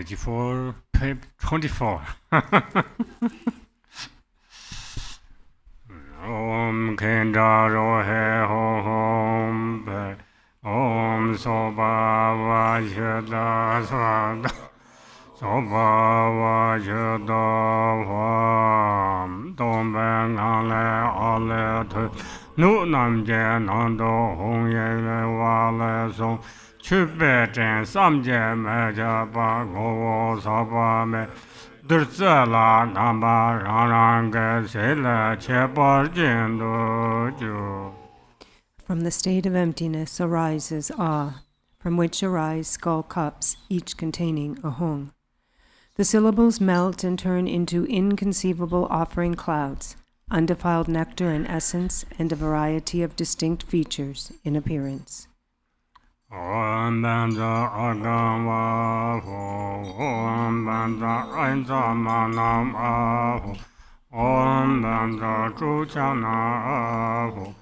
page 4, page 24. Om Kendaro He Hom Pe Om Soba Vajada Sada Soba Vajada Vam Dom Ben Ale Ale Tu Nu Nam Je Nando Hong Ye Le Wa Le Song Chu Be Chen Sam Je Me Ja Ba Go Sa Ba Me From the state of emptiness arises Ah, from which arise skull cups, each containing a Hong. The syllables melt and turn into inconceivable offering clouds, undefiled nectar in essence and a variety of distinct features in appearance. Om Banza Agama Om Banza Ainza Manam Aho Om Banza Druchana Aho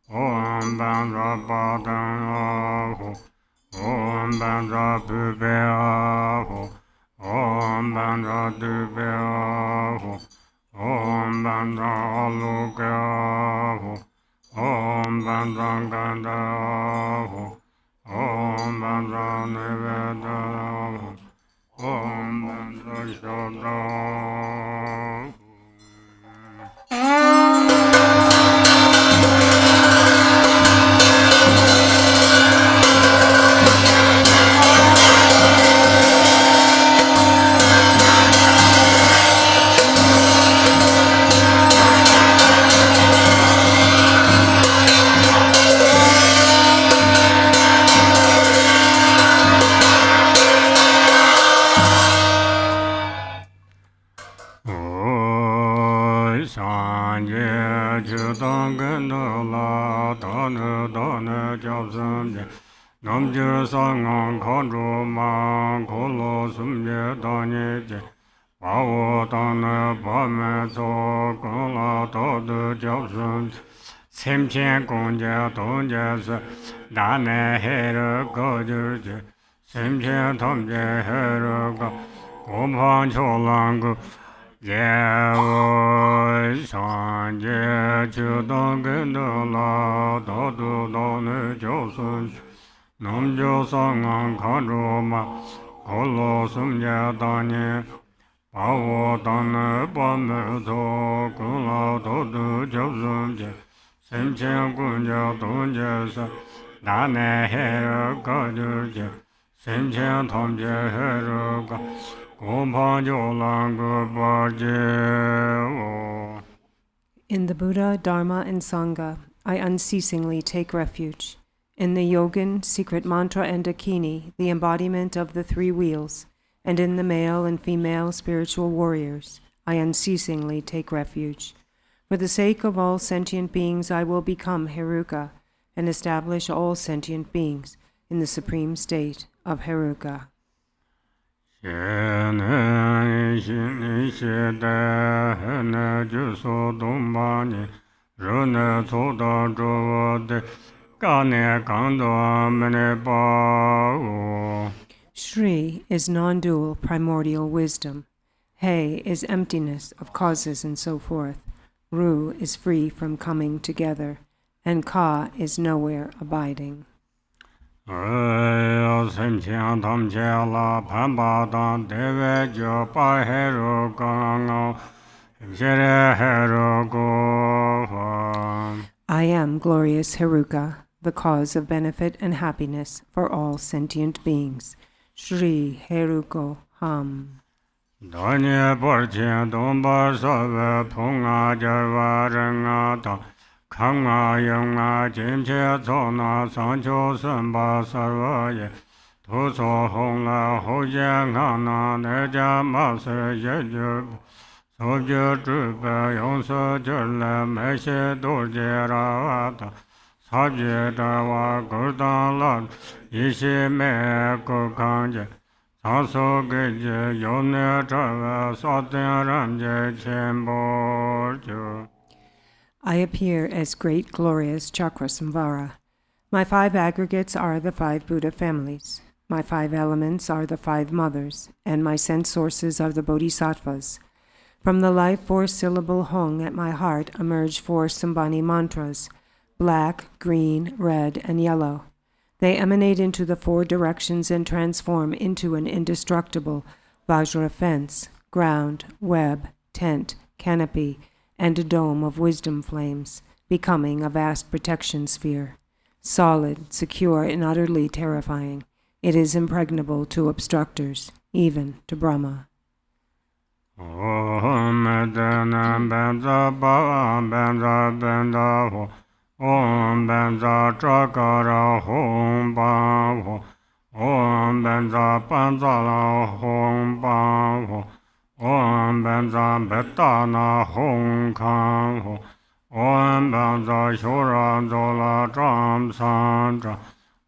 Om Banza Badan Aho Om Banza Bube Aho Om Banza Dube Aho Om Banza Aluke Aho Om Banza Ganda Aho Om Banza Niveda Om Banza Shabda. Namjir Sangang Khandru Mang Kolo Sumje Danye Je Pawo Tane Pame Tsok La Todu Jobsun Semchen Kongje Tongje Se Dane Here Gojir Je Semchen Tomje Here Ga Gopang Cholang Ye Woi Sanje Chudang Gendo La Todu Dane Jobsun Namjo Sangang Khandru Ma Kolo Sumje Danye Pawo Tane Pame Tsok La Todu Jobsun Je Semchen Kongje Tongje Se Dane Here Gojir Je Semchen Tomje Here Ga Gopang Cholang Barje. In the Buddha, Dharma, and Sangha, I unceasingly take refuge. In the Yogin, secret mantra and Dakini, the embodiment of the three wheels, and in the male and female spiritual warriors, I unceasingly take refuge. For the sake of all sentient beings, I will become Heruka and establish all sentient beings in the supreme state of Heruka. Shri is non-dual primordial wisdom. He is emptiness of causes and so forth. Ru is free from coming together. And Ka is nowhere abiding. I am glorious Heruka, the cause of benefit and happiness for all sentient beings. Shri Heruko Ham. Danye Porche Dombar Sove Punga Jarva Rengata Kanga Yunga Jimche Zona Sancho Samba Sarvaye Tuso Hongla Hoje Ngana Neja Mase Yeju Sobje Drupe Yonsa Jurle Meshe Dorje Ravata Sabje Dawa Gurdan Lad Ishi Me Kukanje Saso Geje Yone Trava Satin Ramje Khenpo. I appear as great glorious Cakrasamvara. My 5 aggregates are the 5 Buddha families. My 5 elements are the 5 mothers, and my sense sources are the bodhisattvas. From the life 4-syllable Hong at my heart emerge 4 Sambhani mantras, black, green, red, and yellow. They emanate into the 4 directions and transform into an indestructible Vajra fence, ground, web, tent, canopy, and a dome of wisdom flames, becoming a vast protection sphere. Solid, secure, and utterly terrifying, it is impregnable to obstructors, even to Brahma. Om Medana Benza Bava Benza Benda Ho Om Benza Chakara Hom Bavo Om Benza Panzala Hom Bavo Om Benza Betana Hom Kan Ho Om Benza Shura Zola Tram Sandra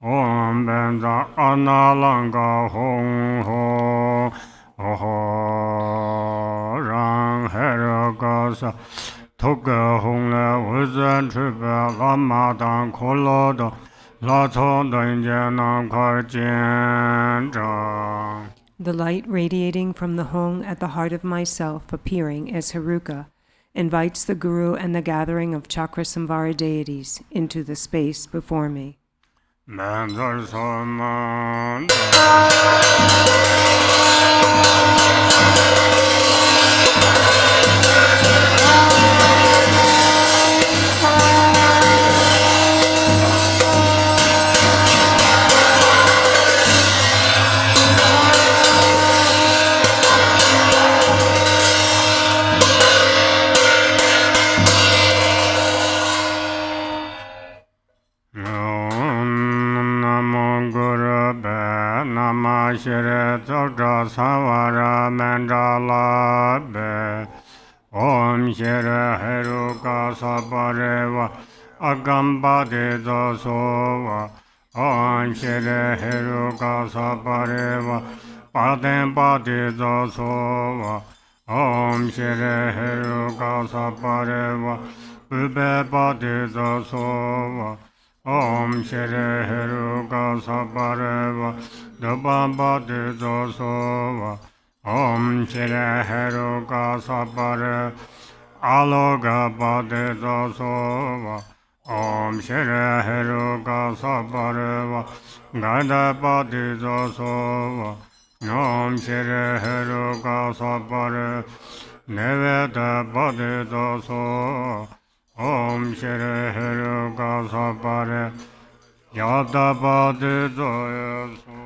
Om Benza Analanga Hom Ho Ho Rang Heragasa Toga Hong Le Wuzan Tripa Lama Dan Kolodo La Chon Dan Janam Kar Jen Zhang. The light radiating from the Hong at the heart of myself, appearing as Haruka, invites the Guru and the gathering of Cakrasamvara deities into the space before me. Manzar Saman Shire Tsok Samvara Mandala Be Om Shire Heruka Sapareva Agambade Dasova Om Shire Heruka Sapareva Paden Pade Dasova Om Shire Heruka Sapareva Ube Pade Dasova Om Shire Heruka Sapareva Dabamba de Dasova Om Shire Heruka Sapare Aloga Bade Dasova Om Shire Heruka Sapareva Gada Bade Dasova Om Shire Heruka Sapare Neveda Bade Dasova Om Shire Heruka Sapare Yada Bade Dasova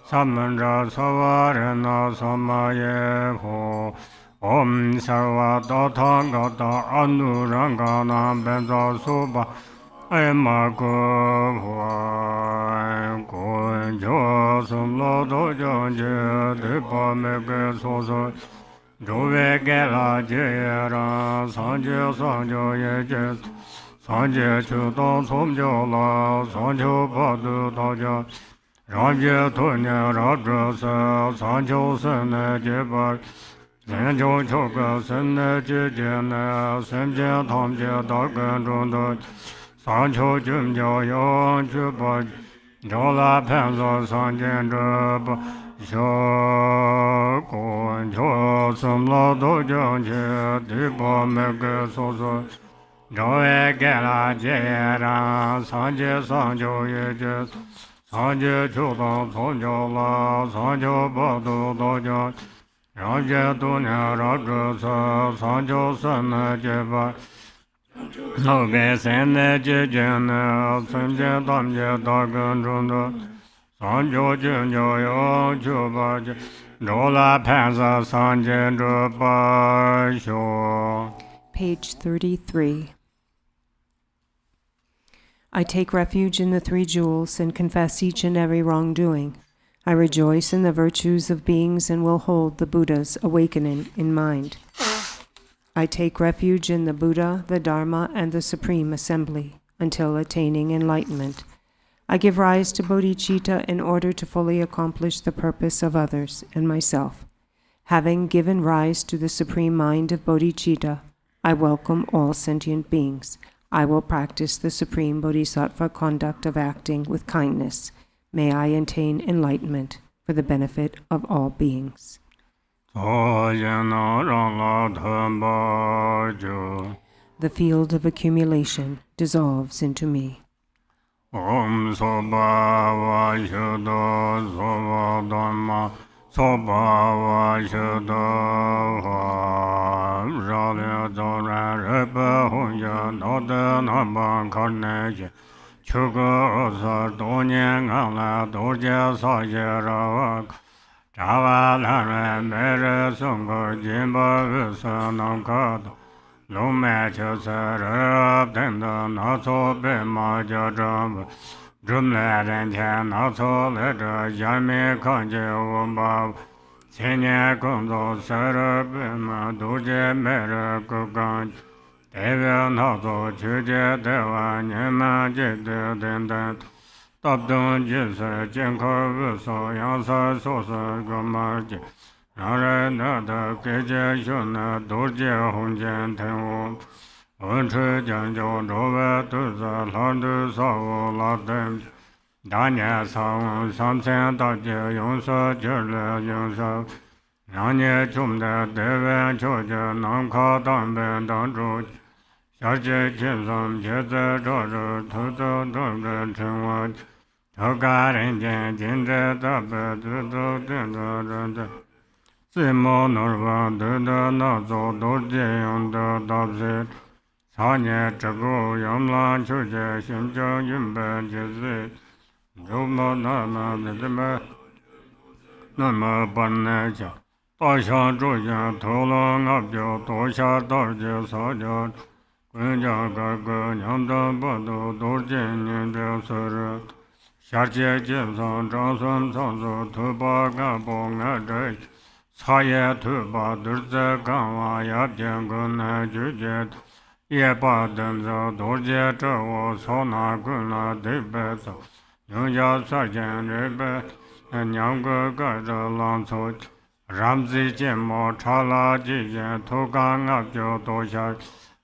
Samandra Savarana Samayeho Om Sarva Datangata Anurangana Benza Soba ai ma ko hua ko jo sum lo do jo je de pa me ge so so jo ve ge la je ra san jo ye je san je chu dong som jo la san jo pa du da ja ran je tu ne ra zhe se san jo sen ne je ba Sen jo cho ge sen ne je je ne sen je tam je da gen zhong de san cho jun jiao yang ju ba jiao la pen zo san jian zhe ba xiao guan jiao sum la do jiang jie di ba me ge so so jiao ye ge la jie ran san jie san jiao ye jie san jie qiu dang cong jiao la san jiao ba du do jiao ran jie du ne ra zhe se san jiao sen ne jie ba Lo ge sen ne je je ne sen je tam je da gen zhong de san jiao jun jiao yang jiu ba jie zhou la pan sa san jian zhe ba xiu. Page 33. I take refuge in the three jewels and confess each and every wrongdoing. I rejoice in the virtues of beings and will hold the Buddha's awakening in mind. I take refuge in the Buddha, the Dharma, and the Supreme Assembly until attaining enlightenment. I give rise to bodhicitta in order to fully accomplish the purpose of others and myself. Having given rise to the supreme mind of bodhicitta, I welcome all sentient beings. I will practice the supreme bodhisattva conduct of acting with kindness. May I attain enlightenment for the benefit of all beings. The field of accumulation dissolves into me. Om soba wa shudo soba dhamma soba wa shudo wa rāli dōra rīpa huñja nōda nāmba kārne je chuka osa dōnyē ngāla dōrje sāye rāwa chāva lāre mērē sōngā jīmba vīsa nāmkāda lōmē chūsa rāb tēnda nāco bēmā jādrāmba drumlē rēnchē nāco lēdā yāmi kāñjē wōmbā cēnyē kōntō sārā bēmā dōrje mērē kūkāñjē Dēvē nāco chūjē dēvā nyēmā jēdē dēndēn tabdōng jīsē jēngkā vīsō yāngsā sōsā gōmā jē Nārē nādā kējē shūnā dōrjē hōngjēn tēngwō Wēnchū jāngjō rōvē tūsā lāndū sāvō lādēm dānyē sāvō sāmsēn dājē yōngsā chērlē yōngsā Nānyē chūmdē dēvē chōjē nāmkhā dāmbē dāngchū Sharje chinsam jeze zhōzhō tūzō dōzhō chīngwā Tōgā rinchen jindze tāpē tūzō tīndō rīndze Sīmō nūrvā tūdō nāzō dōrjē yōndō tāpsī Sānyē chakū yamlā chūjē shimchō yīmbē jizī Dhūmō nāma dhīmē nāma parnē chā Tāshā chūjē tūlō ngāpjō tōshā tārjē sācā Kunja gaga nyamda bado dorje nyende sara Sharje jimsa jansam sanso tuba gabo ngade Saye tuba durze kanwa yabjen guna jujet Yeba denza dorje chawo sona guna dibesa Nyungja sarjen rebe nyamga gada lanso Ramzi jimo chala jijen toga ngabjo doshar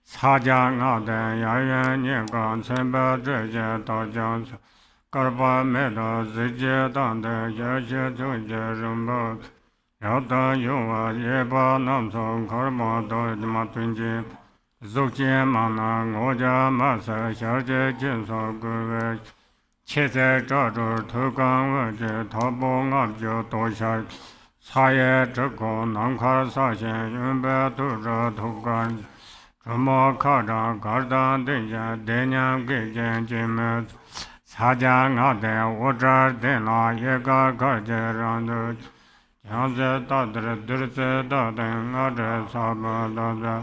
Sācā ngātē yāyuān nyēngān sēmbā trēcē tācān sā Karpā mētā sīcē tāntē yāshē chūcē rīmbā Yātā yuwa yēpā nāmsā karpā tōyatmā tuñcē Sūkcē mānā ngōcā māsā shārcē chīnsā kūvē Chēcē chāchūr tūkān wēcē tāpō ngāpchō tōshār Sāyē chakō nāmkhār sāshē yuñbē tūrā tūkān Chumō kātā kārtā dēnyā dēnyā kēchēn chēmē Sācā ngātē wōchār dēnā yekā kārchē rāndō Chāngsē tātara dīrsē tātē ngātē sāpa tātā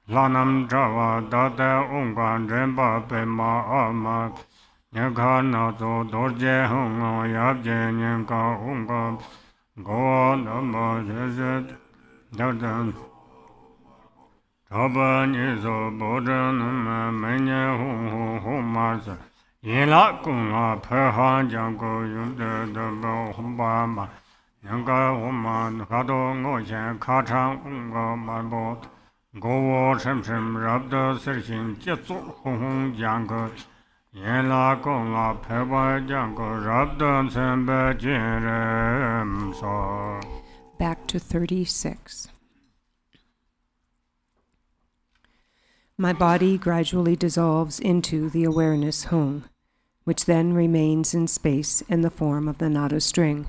Lanam Java Dada Ungan Remba Pema Ama Nyakana To Dorje Hunga Yabje Nyanka Unga Goa Nama Zezet Dadan Taba Nizo Bodhanama Menya Humasa Yela Kunga Perhan Jango Yunda Daba Humbama Nyanka Human Kado Ngochen Kachang Unga Marbo Gowo Shem Shem Rabda Sirhin Jetsuk Hung Jango Yela Kunga Peba Jango Rabda Sembe Jirem So. Back to 36. My body gradually dissolves into the awareness hung, which then remains in space in the form of the nada string.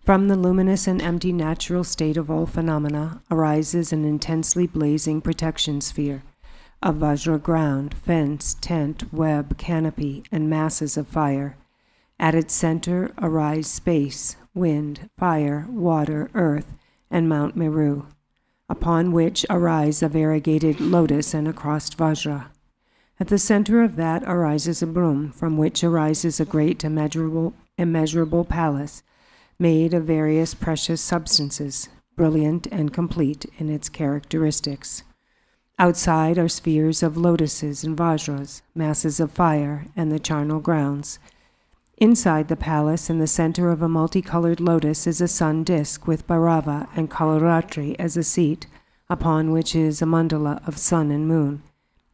From the luminous and empty natural state of all phenomena arises an intensely blazing protection sphere of vajra ground, fence, tent, web, canopy, and masses of fire. At its center arise space, wind, fire, water, earth, and Mount Meru, upon which arise a variegated lotus and a crossed vajra. At the center of that arises a broom, from which arises a great immeasurable palace, made of various precious substances, brilliant and complete in its characteristics. Outside are spheres of lotuses and vajras, masses of fire, and the charnel grounds. Inside the palace, in the center of a multicolored lotus, is a sun disk with Bhairava and Kalaratri as a seat, upon which is a mandala of sun and moon,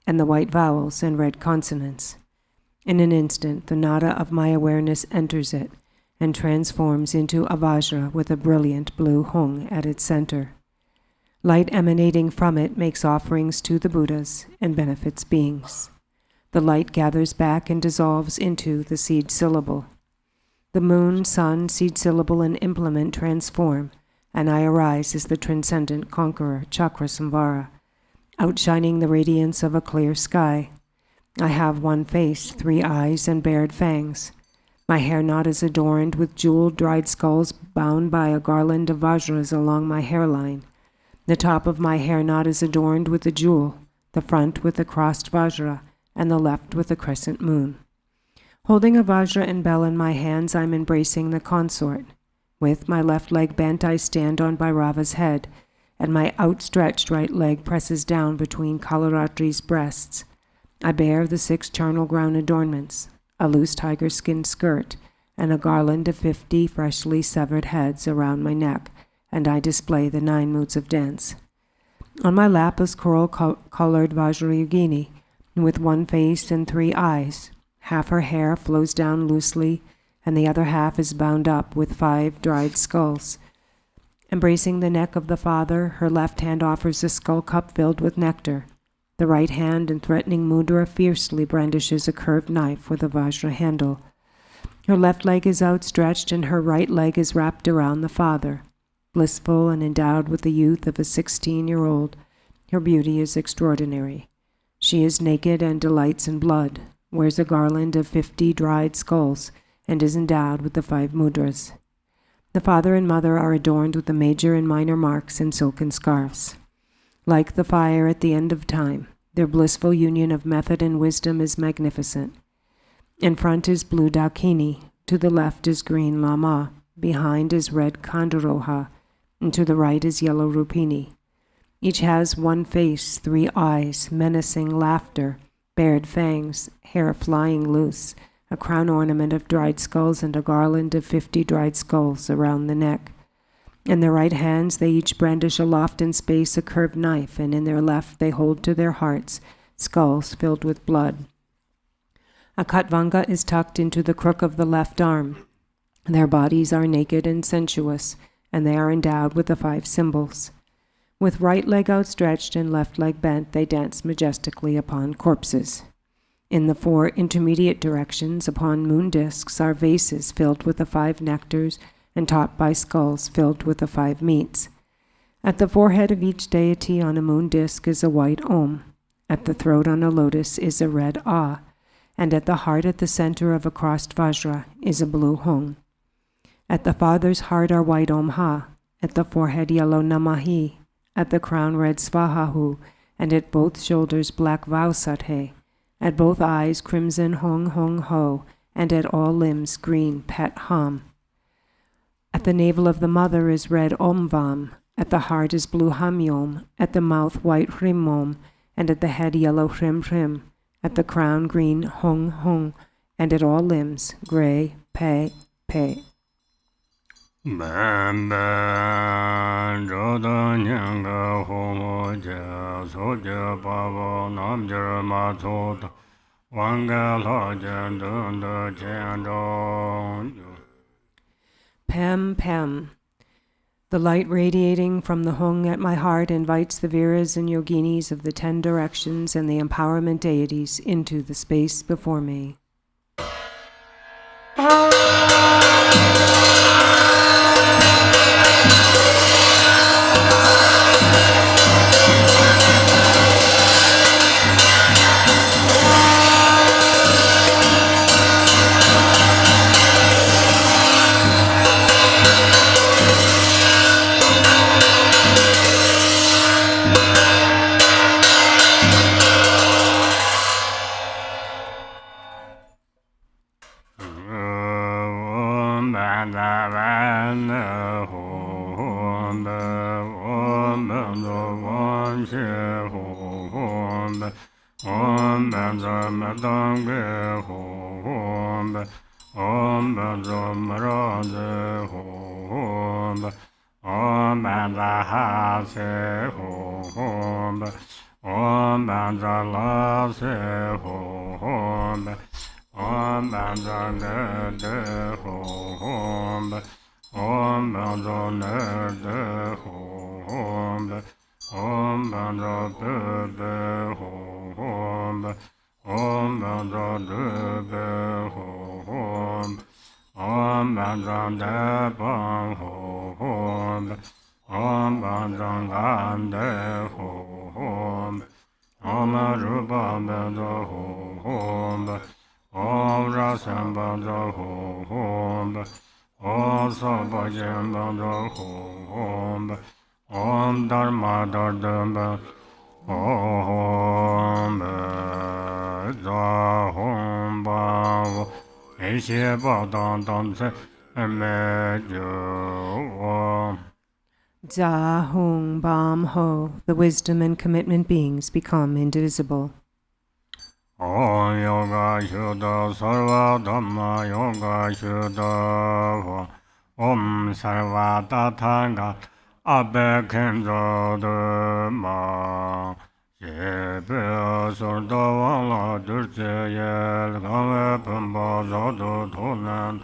and the white vowels and red consonants. In an instant, the nada of my awareness enters it and transforms into a vajra with a brilliant blue hung at its center. Light emanating from it makes offerings to the Buddhas and benefits beings. The light gathers back and dissolves into the seed syllable. The moon, sun, seed syllable, and implement transform, and I arise as the transcendent conqueror, Cakrasamvara, outshining the radiance of a clear sky. I have one face, 3 eyes, and bared fangs. My hair knot is adorned with jeweled dried skulls bound by a garland of vajras along my hairline. The top of my hair knot is adorned with a jewel, the front with a crossed vajra, and the left with a crescent moon. Holding a vajra and bell in my hands, I'm embracing the consort. With my left leg bent, I stand on Bhairava's head, and my outstretched right leg presses down between Kalaratri's breasts. I bear the 6 charnel ground adornments, a loose tiger skin skirt, and a garland of 50 freshly severed heads around my neck, and I display the 9 moods of dance. On my lap is coral-colored Vajrayogini, with 1 face and 3 eyes. Half her hair flows down loosely, and the other half is bound up with 5 dried skulls. Embracing the neck of the father, her left hand offers a skull cup filled with nectar. The right hand, in threatening mudra, fiercely brandishes a curved knife with a vajra handle. Her left leg is outstretched, and her right leg is wrapped around the father. Blissful and endowed with the youth of a 16-year-old, her beauty is extraordinary. She is naked and delights in blood, wears a garland of 50 dried skulls, and is endowed with the 5 mudras. The father and mother are adorned with the major and minor marks and silken scarves. Like the fire at the end of time, their blissful union of method and wisdom is magnificent. In front is blue Dakini, to the left is green Lama, behind is red Kandaroha, and to the right is yellow Rupini. Each has 1 face, 3 eyes, menacing laughter, bared fangs, hair flying loose, a crown ornament of dried skulls, and a garland of 50 dried skulls around the neck. In their right hands they each brandish aloft in space a curved knife, and in their left they hold to their hearts skulls filled with blood. A katvanga is tucked into the crook of the left arm. Their bodies are naked and sensuous, and they are endowed with the 5 symbols. With right leg outstretched and left leg bent, they dance majestically upon corpses. In the 4 intermediate directions upon moon discs are vases filled with the 5 nectars and topped by skulls filled with the 5 meats. At the forehead of each deity on a moon disc is a white Om. At the throat on a lotus is a red Ah, and at the heart at the center of a crossed vajra is a blue Hong. At the father's heart are white Om Ha, at the forehead yellow Namahi, at the crown red Svahahu, and at both shoulders black Vausathe, at both eyes crimson Hong Hong Ho, and at all limbs green Pet Ham. At the navel of the mother is red Omvam, at the heart is blue Hamyom, at the mouth white Hrimom, and at the head yellow Hrim Hrim, at the crown green Hong Hong, and at all limbs grey Pe Pe. Ben ben joda nyanga homo ja so ja ba bo nam ja ma so da wang ga la jan dun da jan dong. Pem Pem. The light radiating from the Hung at my heart invites the Viras and Yoginis of the 10 directions and the empowerment deities into the space before me. Zahung Bam Ho, the wisdom and commitment beings become indivisible. Om Yoga Shuddha Sarva Dhamma Yoga Shuddha Om Sarva Tathanga Abbe Kenzo Dhamma Shebe Surda Wala Durche Yel Game Pumba Zodo Tunan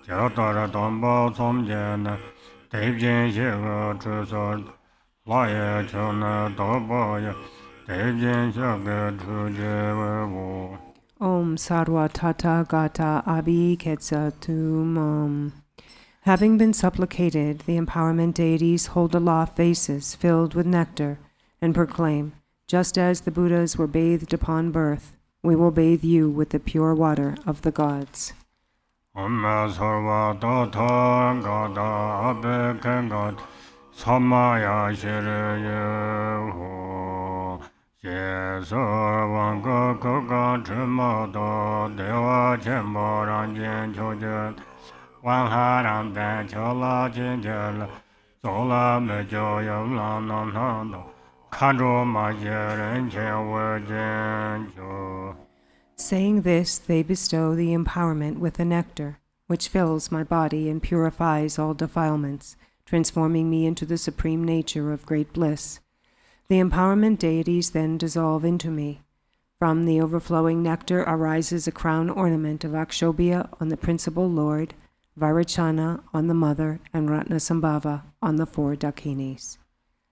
Jatara Dhamma Somjena Devjin Shiva Trusod Laya Chuna Dobaya Om Sarva Tata Gata Abhi Ketsatumam. Having been supplicated, the empowerment deities hold aloft vases filled with nectar and proclaim, just as the Buddhas were bathed upon birth, we will bathe you with the pure water of the gods. Om Sarva Tata Gata Abhi Ketsatumam Samaya Shiraya Yes, Wanga Koga Trimodo, Deva Chembo Ranjin Chojan, Wangharan Dan Chola Jinjel, Zola Mejoya Lanando, Kandro Majer Virgin. Saying this, they bestow the empowerment with the nectar, which fills my body and purifies all defilements, transforming me into the supreme nature of great bliss. The empowerment deities then dissolve into me. From the overflowing nectar arises a crown ornament of Akshobhya on the principal lord, Vairocana on the mother, and Ratnasambhava on the 4 Dakinis.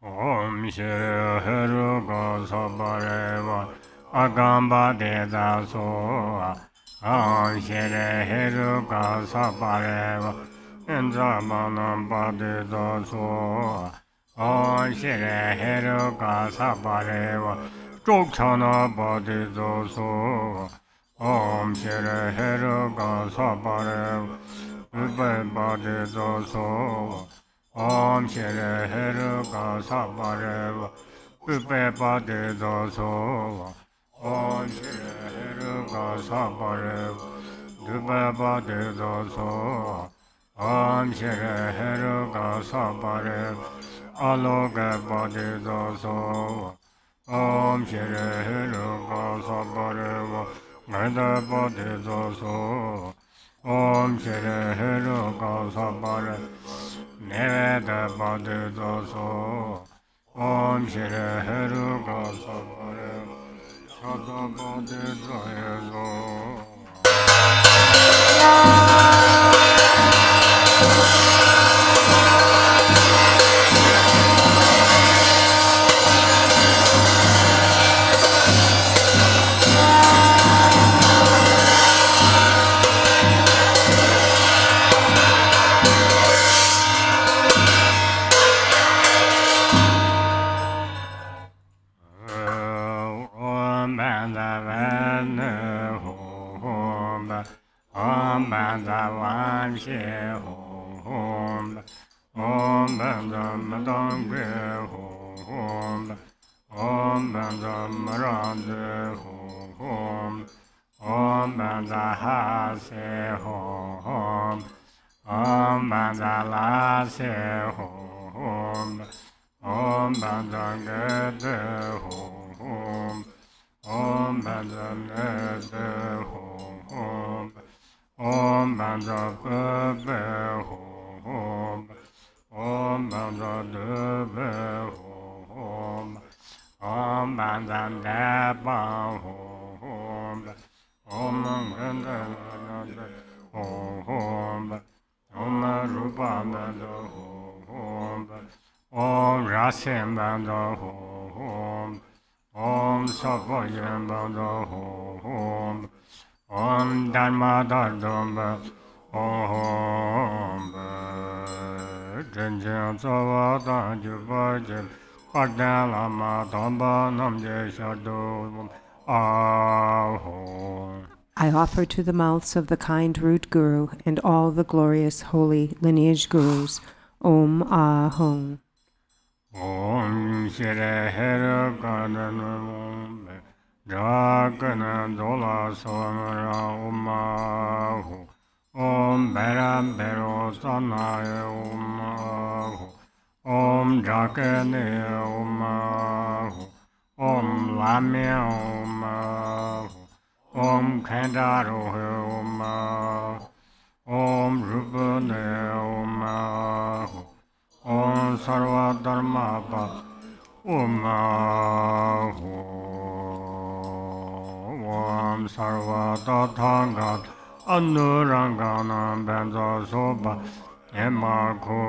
Om Shri Heruka Sabareva Agamba Deda Soa Om Shri Heruka Sabareva Indramanam Badeda Soa Om Shri Heruka Sabareva Drupchana Badeda Soa Om Shri Heruka Sabareva Badeda Soa Om Shri Heruka Sabareva Pupe Pate Doso, Om Shire Heruka Sapare, Dupe Pate Doso, Om Shire Heruka Sapare, Aloke Pate Doso, Om Shire Heruka Sapare, Gada Pate Doso, Om Shire Heruka Sapare, Nevada Pate Doso, Om Shire Heruka Sapare, Shata Pate Doso. Om Banda Wan Xie Hom, Om Banda Madong Hom, Om Banda Marande Hom, Om Banda Ha Se Hom, Om Banda La Se Hom, Om Banda Gede Hom, Om Banda Nede Hom, Om Banda Bebe Hom, Om Banda Debe Hom, Om Banda Deba Hom, Om Banda Hom, Om Rupa Banda Hom, Om Rasim Banda Hom, Om Sapoyam Banda Hom, Om Dharma Dharma Om Tenzin Tsok Tanjubajem Garchen Lama Tamba Namje Shadu Ahom. I offer to the mouths of the kind root guru and all the glorious holy lineage gurus, Om Ahom. Om Shire Hera Garden Dragon Dola Somara Umahu Om Beram Bero Sanaya Umahu Om Drakane Umahu Om Lamia Umahu Om Kandaro Umahu Om Rupane Umahu Om Sarva Dharma Pa Umahu Om Sarva Tathangat Anurangana Benza Soba Emako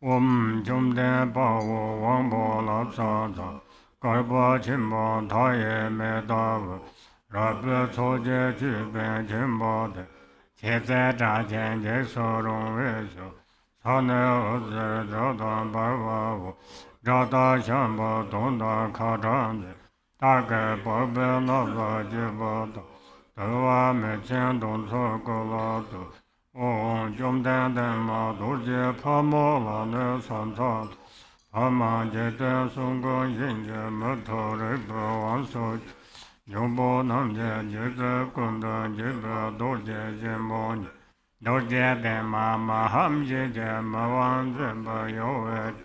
Om Jumde Pao Wambo Lapsada Garba Chimba Taye Medav Rabbe Soje Chiben Chimbade Cheze Jajen Jesorong Vesho Sane Ozer Jodan Barbavu Jata Shamba Donda Karanje Take Bobe Nava Jibata Dava Mechen Don Sokolatu Om Jumden Dema Durje Pamola Ne Santat Pama Jete Sungo Yinje Mato Ripo Wanso Jumbo Namje Jete Kunda Jibe Dorje Jimbonye Dorje Dema Maham Jije Mawan Jibe Yoet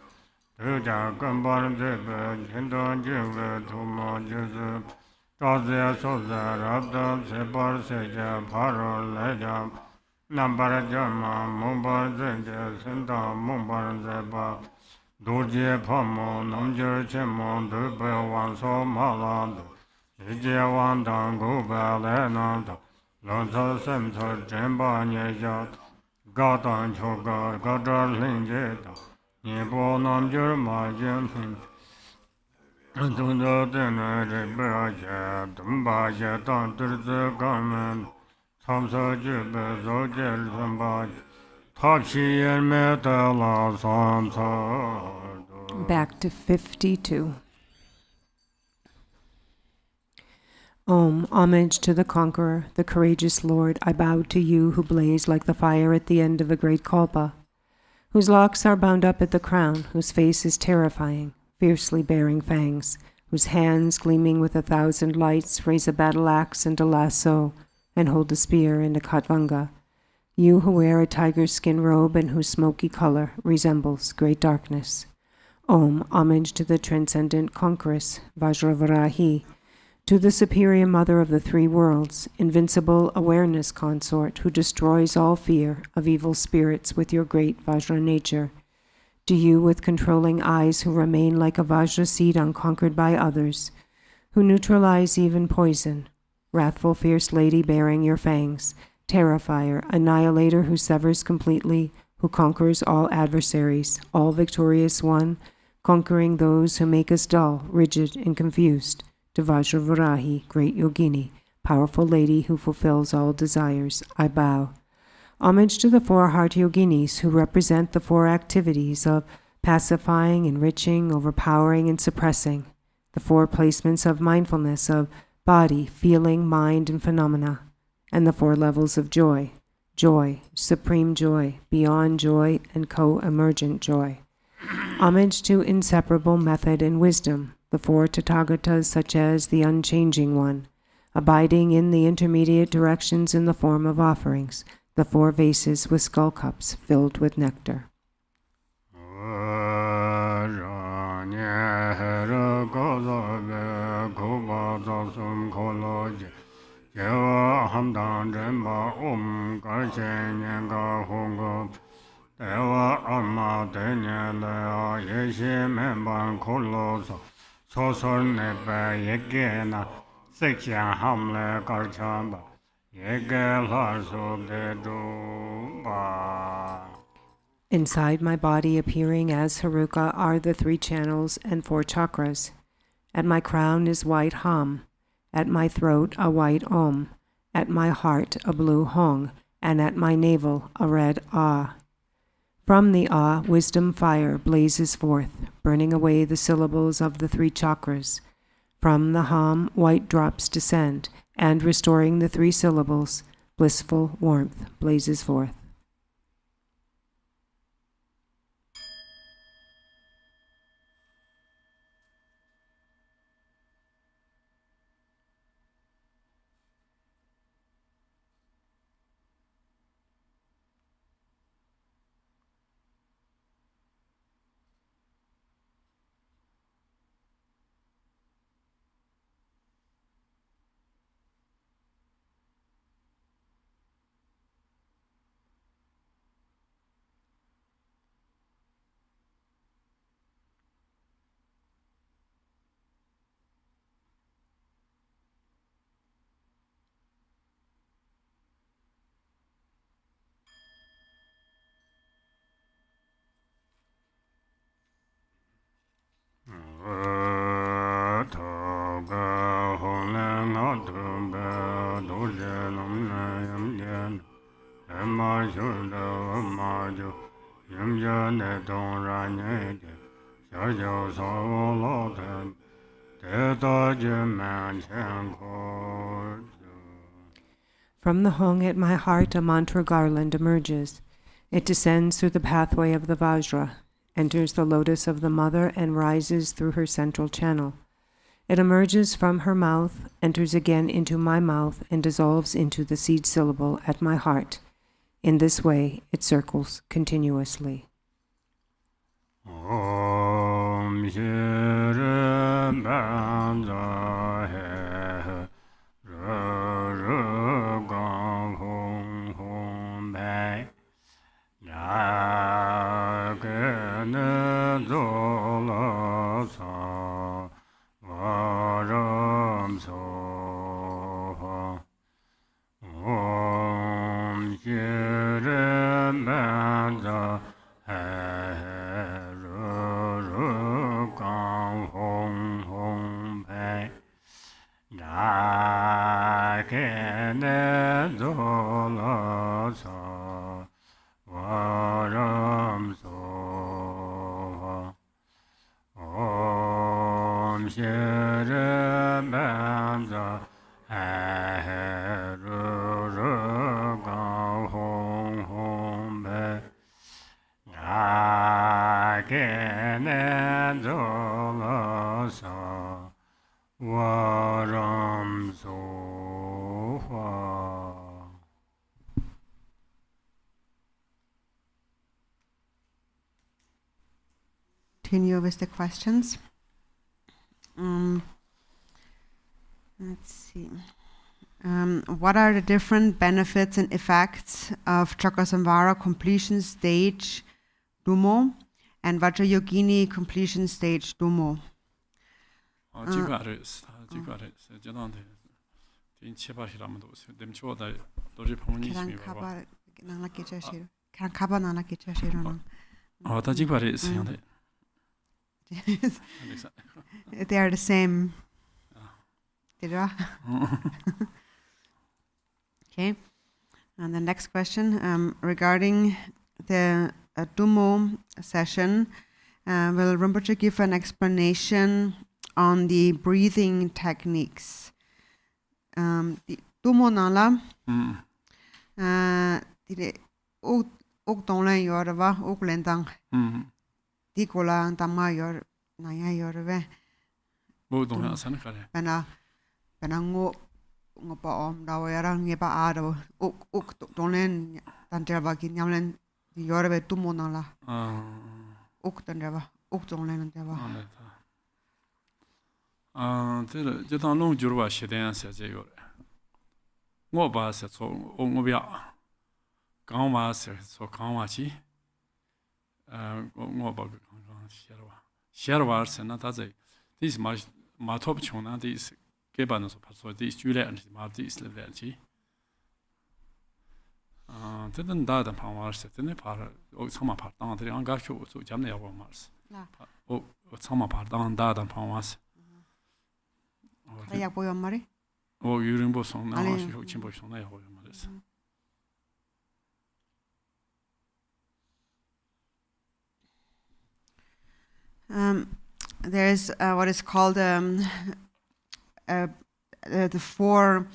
Tuja Kumbar Jibe Jindon Jibe Tumo Jize Tazia Soza Rabda Separ Seja Paro Leja Nambar Jama Mumbar Zenje Sinta Mumbar Zeba Durje Pamo Namjir Chemo Dube Wanso Malando Jije Wandang Guba Lenanda Lonsa Semsa Jemba Nyejat Gatan Choga Gadar Linjeta Nipo Namjir Majen Pin Tunda Dena Rebaja Dumba Jatan Turze Garmen Samsa Jibe Zojel Zambaj Tachi Metala Samsa. Back to 52. Om, homage to the conqueror, the courageous Lord, I bow to you who blaze like the fire at the end of a great kalpa, whose locks are bound up at the crown, whose face is terrifying, fiercely bearing fangs, whose hands, gleaming with 1,000 lights, raise a battle axe and a lasso, and hold a spear and a khatvanga. You who wear a tiger skin robe and whose smoky color resembles great darkness. Om, homage to the transcendent conqueress, Vajravarahi, to the superior mother of the three worlds, invincible awareness consort who destroys all fear of evil spirits with your great Vajra nature. To you with controlling eyes who remain like a Vajra seed unconquered by others, who neutralize even poison, wrathful fierce lady bearing your fangs, terrifier, annihilator who severs completely, who conquers all adversaries, all victorious one, conquering those who make us dull, rigid, and confused, to Vajravarahi, great yogini, powerful lady who fulfills all desires, I bow. Homage to the 4 heart yoginis who represent the 4 activities of pacifying, enriching, overpowering, and suppressing, the 4 placements of mindfulness of body, feeling, mind, and phenomena, and the 4 levels of joy, joy, supreme joy, beyond joy, and co-emergent joy. Homage to inseparable method and wisdom, the 4 Tathagatas such as the unchanging one, abiding in the intermediate directions in the form of offerings, the 4 vases with skull cups filled with nectar. Inside my body appearing as Haruka are the 3 channels and 4 chakras. At my crown is white Ham, at my throat a white Om, at my heart a blue Hong, and at my navel a red Ah. From the Ah, wisdom fire blazes forth, burning away the syllables of the 3 chakras. From the Ham, white drops descend, and restoring the 3 syllables, blissful warmth blazes forth. From the Hong at my heart, a mantra garland emerges. It descends through the pathway of the Vajra, enters the lotus of the mother, and rises through her central channel. It emerges from her mouth, enters again into my mouth, and dissolves into the seed syllable at my heart. In this way, it circles continuously. Om Lasa Varam Soha. Continue with the questions. Let's see. What are the different benefits and effects of Cakrasamvara completion stage Dumo and Vajrayogini completion stage Dumo? They are the same. Okay. And the next question regarding the Dumo session, will Rinpoche give an explanation on the breathing techniques? The Dumo nala the ok donlen yorva ok lendang di kola tamma yor naya yorve Bodong san kare. bana ngo pa om da yara nge pa ado ok donlen tan terva ki nyamlen di yorve Dumo nala ok tan terva ok donlen terva det det tar nog jurva shiden se je yor. Ngo ba se so ngo bya. Gang ma se so gang ma chi. Ngo ba sherwa. Sherwa se na ta ze. This ma top chona this geban so so this jule ma this level chi. Den da da pa ma se den pa o sama pa da de an ga shu so jam ne ya ma se. O sama pa da pa ma se. 약 보여 말이? 유rin 보송 나와시 호친 보송 나야 보여 말이지. There's what is called the four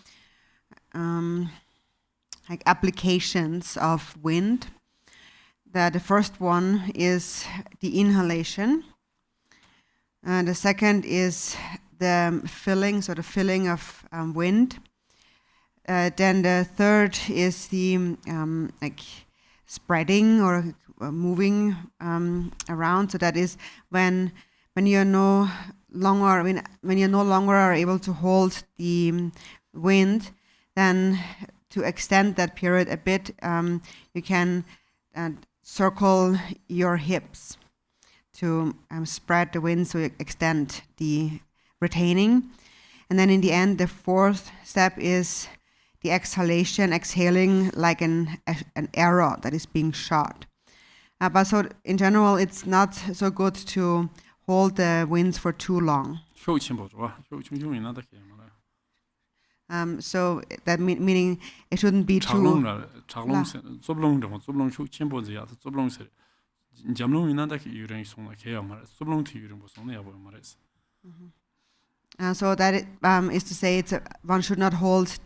like applications of wind. The first one is the inhalation. The second is the filling, so the filling of wind. Then the third is the like spreading or moving around. So that is when you're no longer when you're no longer are able to hold the wind, then to extend that period a bit, you can circle your hips to spread the wind, so you extend the retaining. And then in the end, the fourth step is the exhalation, exhaling like an arrow that is being shot. But so in general, it's not so good to hold the winds for too long. So that meaning it shouldn't be too so that is to say, one should not hold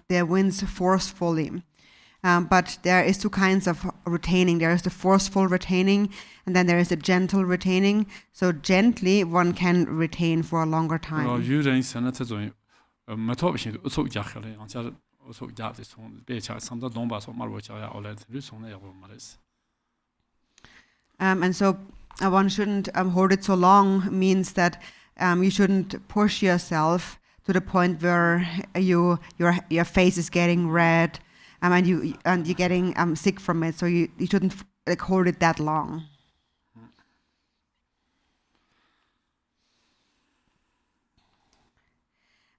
their winds forcefully. But there is two kinds of retaining. There is the forceful retaining, and then there is the gentle retaining. So gently, one can retain for a longer time. And so one shouldn't hold it so long, means that you shouldn't push yourself to the point where your face is getting red, and you're getting sick from it. So you shouldn't like hold it that long.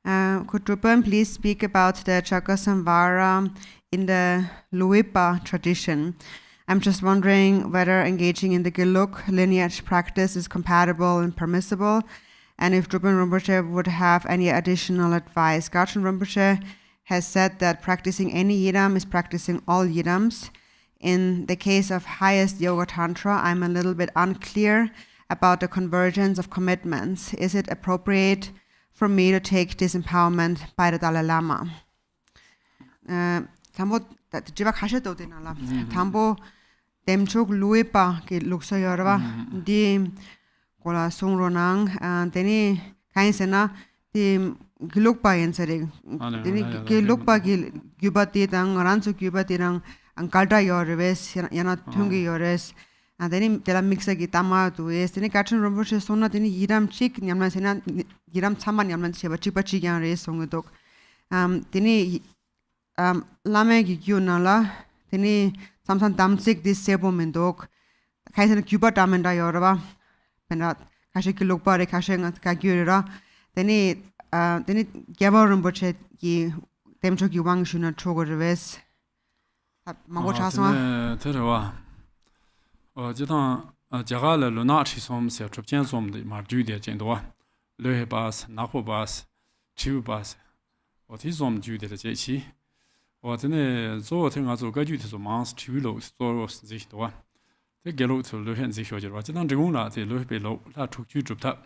Could Drupon please speak about the Cakrasamvara in the Luipa tradition? I'm just wondering whether engaging in the Geluk lineage practice is compatible and permissible, and if Drupon Rinpoche would have any additional advice. Garchen Rinpoche has said that practicing any yidam is practicing all yidams. In the case of highest yoga tantra, I'm a little bit unclear about the convergence of commitments. Is it appropriate for me to take disempowerment by the Dalai Lama? Tambo jiva khashe to dinala. Tambo demchok luipa ki luksa yorwa di kola sungronang teni kainsena the Gilukpa insere teni Gilukpa Gubati tang Ransu Gubati rang Ankalta yores yana tungi yores and then tela mixa gitama tu es teni Garchen Rinpoche sona teni yiram chik nyamna sena yiram chama nyamna cheba chipa chigyan res songudok teni lame gi gyunala teni samsan damsik dis sebo mendok kaisen Cuba damenda yorba penat kashi Gilukpa re kashi ka gyura teni Gyaba Rinpoche ki temcho ki wang shuna chogo reves mango chaswa terwa jitan jaga le luna chi som se chupchen som de mar ju de jen do le he bas na ho bas chiu bas o ti som ju de je chi o tene zo ten ga zo ga ju de zo mans chiu lo zo sich do de gelo to le hen sich jo jitan zhigong la de le be lo la chu ju chup ta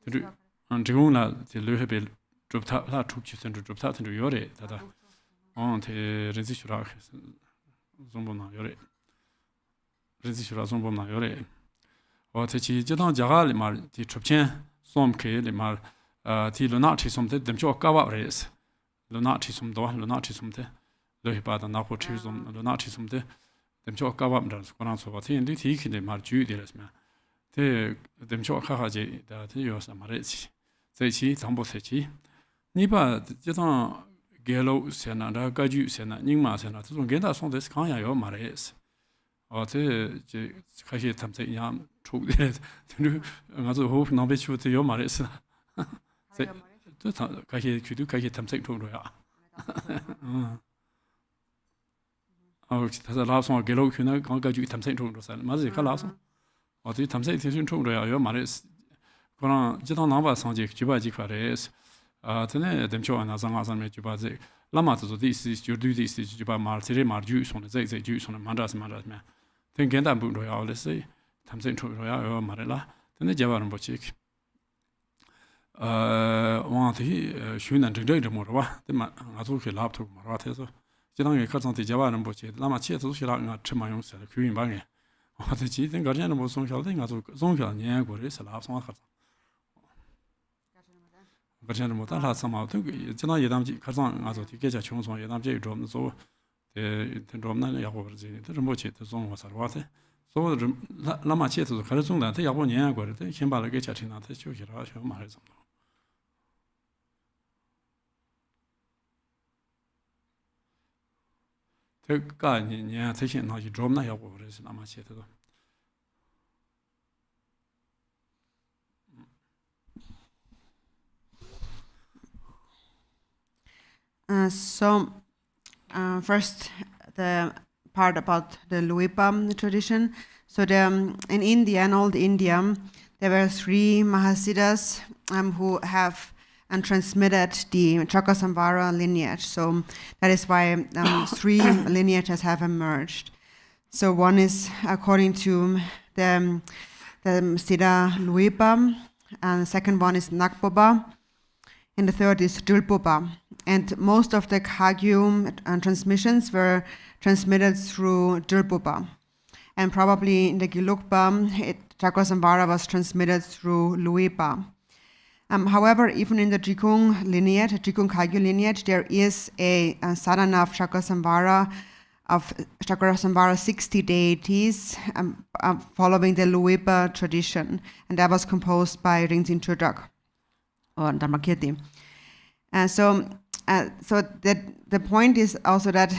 de zhigong la de le be chup ta la chu ju sen chup ta ten yo re da da on te ren sich ra zombo yore rezishura zombo yore o te chi jitan jaga le mar ti chupchen som ke le mar ti luna chi som te demcho ka wa res luna chi som do luna chi som te le ba da na ko chi som luna chi som te demcho ka wa mra ko na so ba ti ndi ti ki le mar ju de res ma te demcho ka ha je da te yo sa ma re chi zai chi zambo se chi ni ba jitan Gelo sena da gaju sena ningma sena这种给他送的是康呀有马来是哦这开始他们这样出的就是我就后那边去这有马来是这这他开始去都开始他们这出了呀哦他是拉送给了去那刚gaju他们这出了噻嘛是看拉送哦这他们这天出了呀有马来是可能这趟哪把上去就把几块的是tene demcho ana zanga san me juba ze lama to di si ju du di si juba mar tere mar ju son ze ju son mandas me ten genda bu ro ya le se tam sen tro ro ya yo mar la tene jaba ran bo chik wa ti shu nan de de mo ro wa de ma nga zo ke lap to ma ra te so ji dang ye ka zang ti jaba ran bo che lama che zo shi la nga chma yong se ku yin ba nge wa ti ji den ga jen mo song xiao de nga zo song xiao nian go re se la song ha Garchen mo ta la sama to jina yedam ji khasan azo ti geja chung song yedam ji rom zo de rom na ya go ji de mo che de song wa sar wa te so la ma che to kha zong da te ya bo nian go de xian ba le ge cha tin na te xiu xi ra xiu ma le zong te ga ni nian te xian na ji rom na ya go re la ma che de So first the part about the Luipa tradition. So in India, in old India, there were 3 Mahasiddhas who have transmitted the Cakrasamvara lineage. So that is why 3 lineages have emerged. So one is according to the Siddha Luipa, and the second one is Nakboba, and the third is Drulpoba. And most of the Kagyu transmissions were transmitted through Drulpoba. And probably in the Gilukpa, Cakrasamvara was transmitted through Luipa. However, even in the Jikung lineage, Jikung Kagyu lineage, there is a sadhana of Cakrasamvara 60 deities following the Luipa tradition. And that was composed by Rinchen Dorje or Dharmakirti. So the point is also that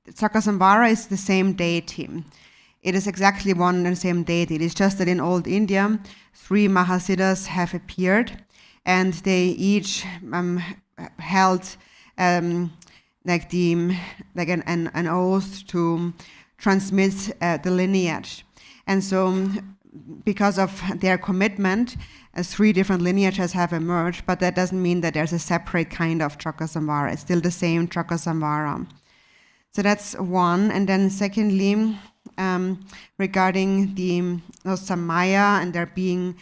Cakrasamvara is the same deity. It is exactly one and the same deity. It is just that in old India, 3 Mahasiddhas have appeared, and they each held an oath to transmit the lineage. And so, because of their commitment, 3 different lineages have emerged, but that doesn't mean that there's a separate kind of Cakrasamvara. It's still the same Cakrasamvara. So that's one. And then secondly, regarding the Samaya and there being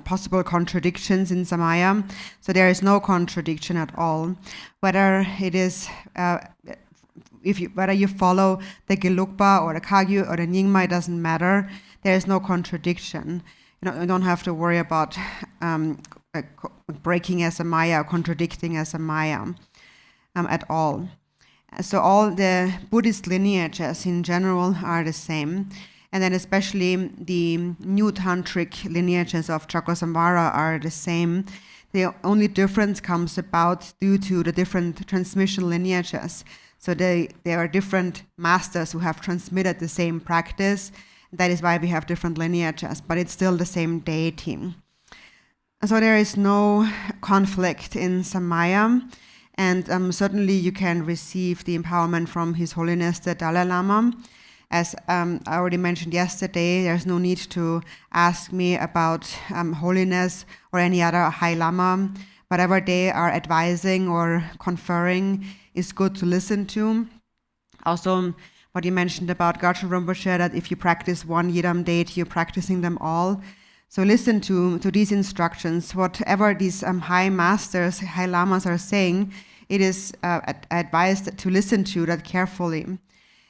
possible contradictions in Samaya. So there is no contradiction at all. Whether it is whether you follow the Gelugpa or the Kagyu or the Nyingma, it doesn't matter. there is no contradiction. You don't have to worry about breaking as a Maya or contradicting as a Maya at all. So all the Buddhist lineages in general are the same. And then especially the new tantric lineages of Cakrasamvara are the same. The only difference comes about due to the different transmission lineages. So there are different masters who have transmitted the same practice. That is why we have different lineages, but it's still the same deity. And so there is no conflict in Samaya. And certainly you can receive the empowerment from His Holiness the Dalai Lama. As I already mentioned yesterday, there's no need to ask me about holiness or any other High Lama. Whatever they are advising or conferring is good to listen to. Also, what you mentioned about Garchen Rinpoche, that if you practice one Yidam deity, you're practicing them all. So listen to these instructions. Whatever these high masters, high lamas are saying, it is advised to listen to that carefully.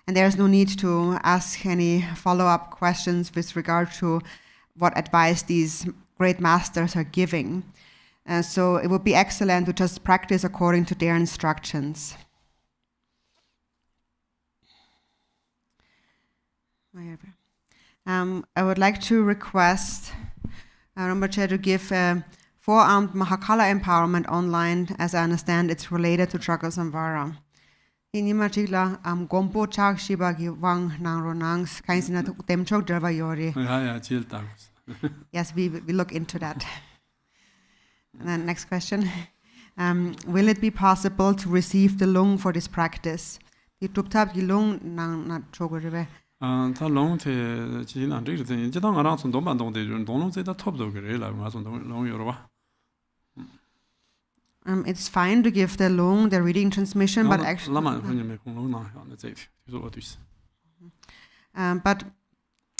And there's no need to ask any follow-up questions with regard to what advice these great masters are giving. So it would be excellent to just practice according to their instructions. I would like to request Rinpoche to give a four-armed Mahakala empowerment online. As I understand, it's related to Cakrasamvara. BuNima chigla gompo chak shiba gi wang nang ronangs kainsina temchok derva yori. Yes, we look into that. And then next question. Will it be possible to receive the lung for this practice? The tuptab gi lung nang na chogorebe. Ta long te ji nan ri de ji dang ara son dong ban dong de dong long zai da top do ge la ma son dong long yo ba. It's fine to give the lung the reading transmission, but actually, but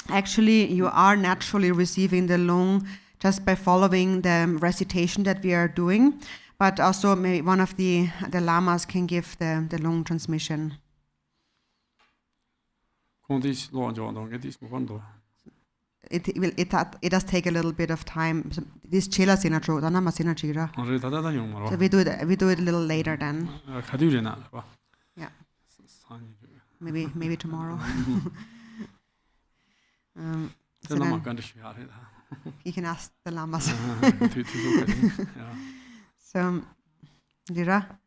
actually you are naturally receiving the lung just by following the recitation that we are doing. But also maybe one of the lamas can give the lung transmission. It does take a little bit of time. This chela sinacho dana masina chira. So we do it a little later then. Yeah. Maybe tomorrow. So you can ask the lamas. So, Dira,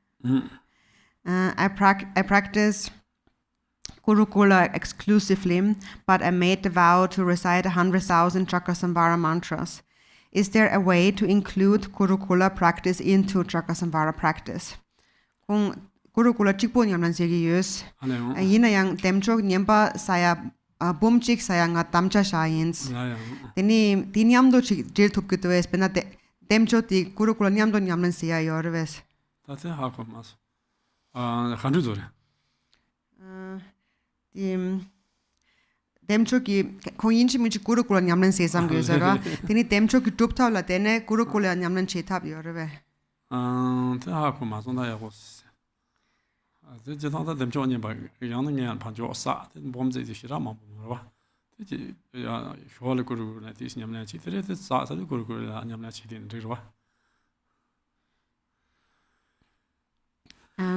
I practice Gurukula exclusively, but I made the vow to recite 100,000 Cakrasamvara mantras. Is there a way to include Gurukula practice into Cakrasamvara practice? Kung Gurukula chikpo nyamlan segi yus, yina yang temchok nyempa saya bumchik saya nga tamcha shayins. Tini nyamdo jil thupkito es pena temchok ti Gurukula nyamdo nyamlan siya yorves. That's how come as. 100 Demchoki koinchi michi Gurukula nyamlan sesam gyosara. Tini demchoki duptawla tene Gurukula nyamlan chetab yorve. Te ha ko ma sonda ya gos. Te je tang da demcho ni ba yang nge pan jo sa, bom ze ji shira ma ba. Te ji ya shole guru na ti nyamlan chi te sa sa Gurukula nyamlan chi din de ba.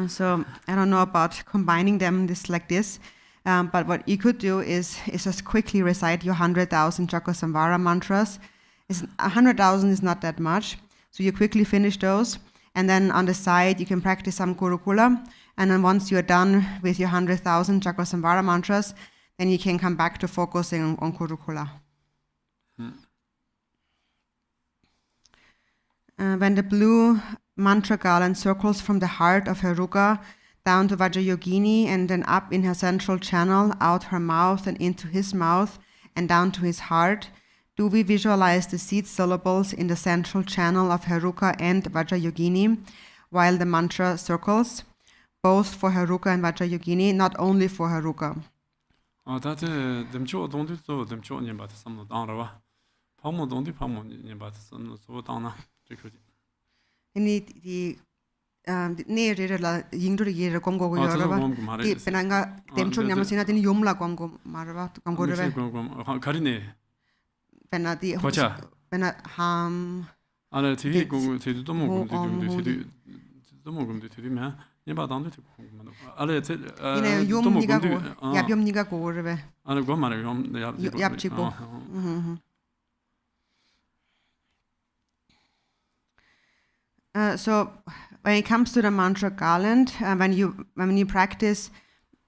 So I don't know about combining them like this. But what you could do is just quickly recite your 100,000 Cakrasamvara mantras. 100,000 is not that much. So you quickly finish those. And then on the side, you can practice some Gurukula. And then once you're done with your 100,000 Cakrasamvara mantras, then you can come back to focusing on Gurukula. When the blue mantra garland circles from the heart of Heruka down to Vajrayogini and then up in her central channel, out her mouth and into his mouth and down to his heart, do we visualize the seed syllables in the central channel of Heruka and Vajrayogini while the mantra circles, both for Heruka and Vajrayogini, not only for Heruka? neere la yingdo yere komgo go yoraba di penanga temcho nyamasina tini yumla komgo maraba komgo rebe 가리네 penati 거자 pena ham 아래 되게 되도 뭐 근데 되도 뭐 근데 되면 얘봐 당도 되고 아래 ine yum niga go yabyum niga go rebe 아래 거 말해 좀 yapchibo So when it comes to the mantra garland, when you practice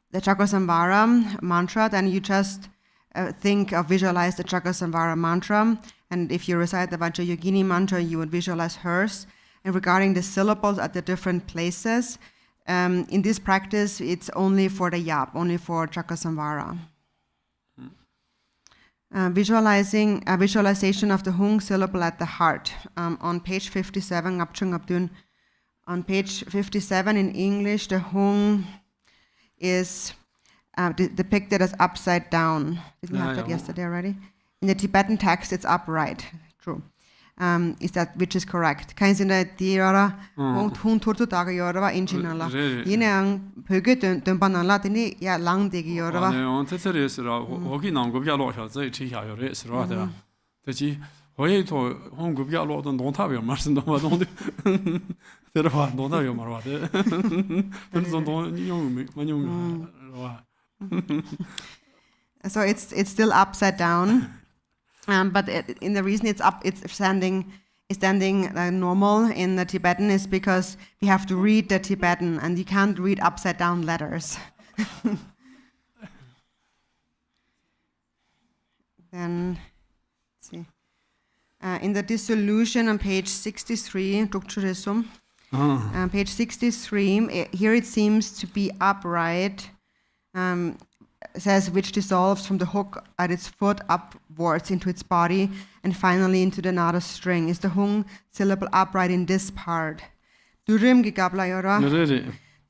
the Cakrasamvara mantra, then you just visualize the Cakrasamvara mantra, and if you recite the Vajrayogini mantra, you would visualize hers. And regarding the syllables at the different places, in this practice, it's only for the yap, only for Cakrasamvara. Visualization of the hung syllable at the heart. On page 57, on page 57 in English, the hung is depicted as upside down. Didn't we have that yesterday already? In the Tibetan text, it's upright. True. Is that which is correct? Kainsinda tiara hung turtu daga yoraba inchinala. Yinang pöge dönbanala tini ya lang digi yoraba. 네, 온테서리스라 거기 나온 거 비야로 셔서 지하요래 스로다. 대지 거의도 홍구 비야로도 농탑이요 말씀도 와도 들어봐 농탑이요 말와데. 그래서 용 많이 와. So it's still upside down. But in the reason it's standing normal in the Tibetan is because we have to read the Tibetan and you can't read upside down letters. Then, let's see. In the dissolution on page 63, Drupcho page 63, here it seems to be upright. Says which dissolves from the hook at its foot upwards into its body and finally into the nada string. Is the hung syllable upright in this part? Durim gi gabla yora.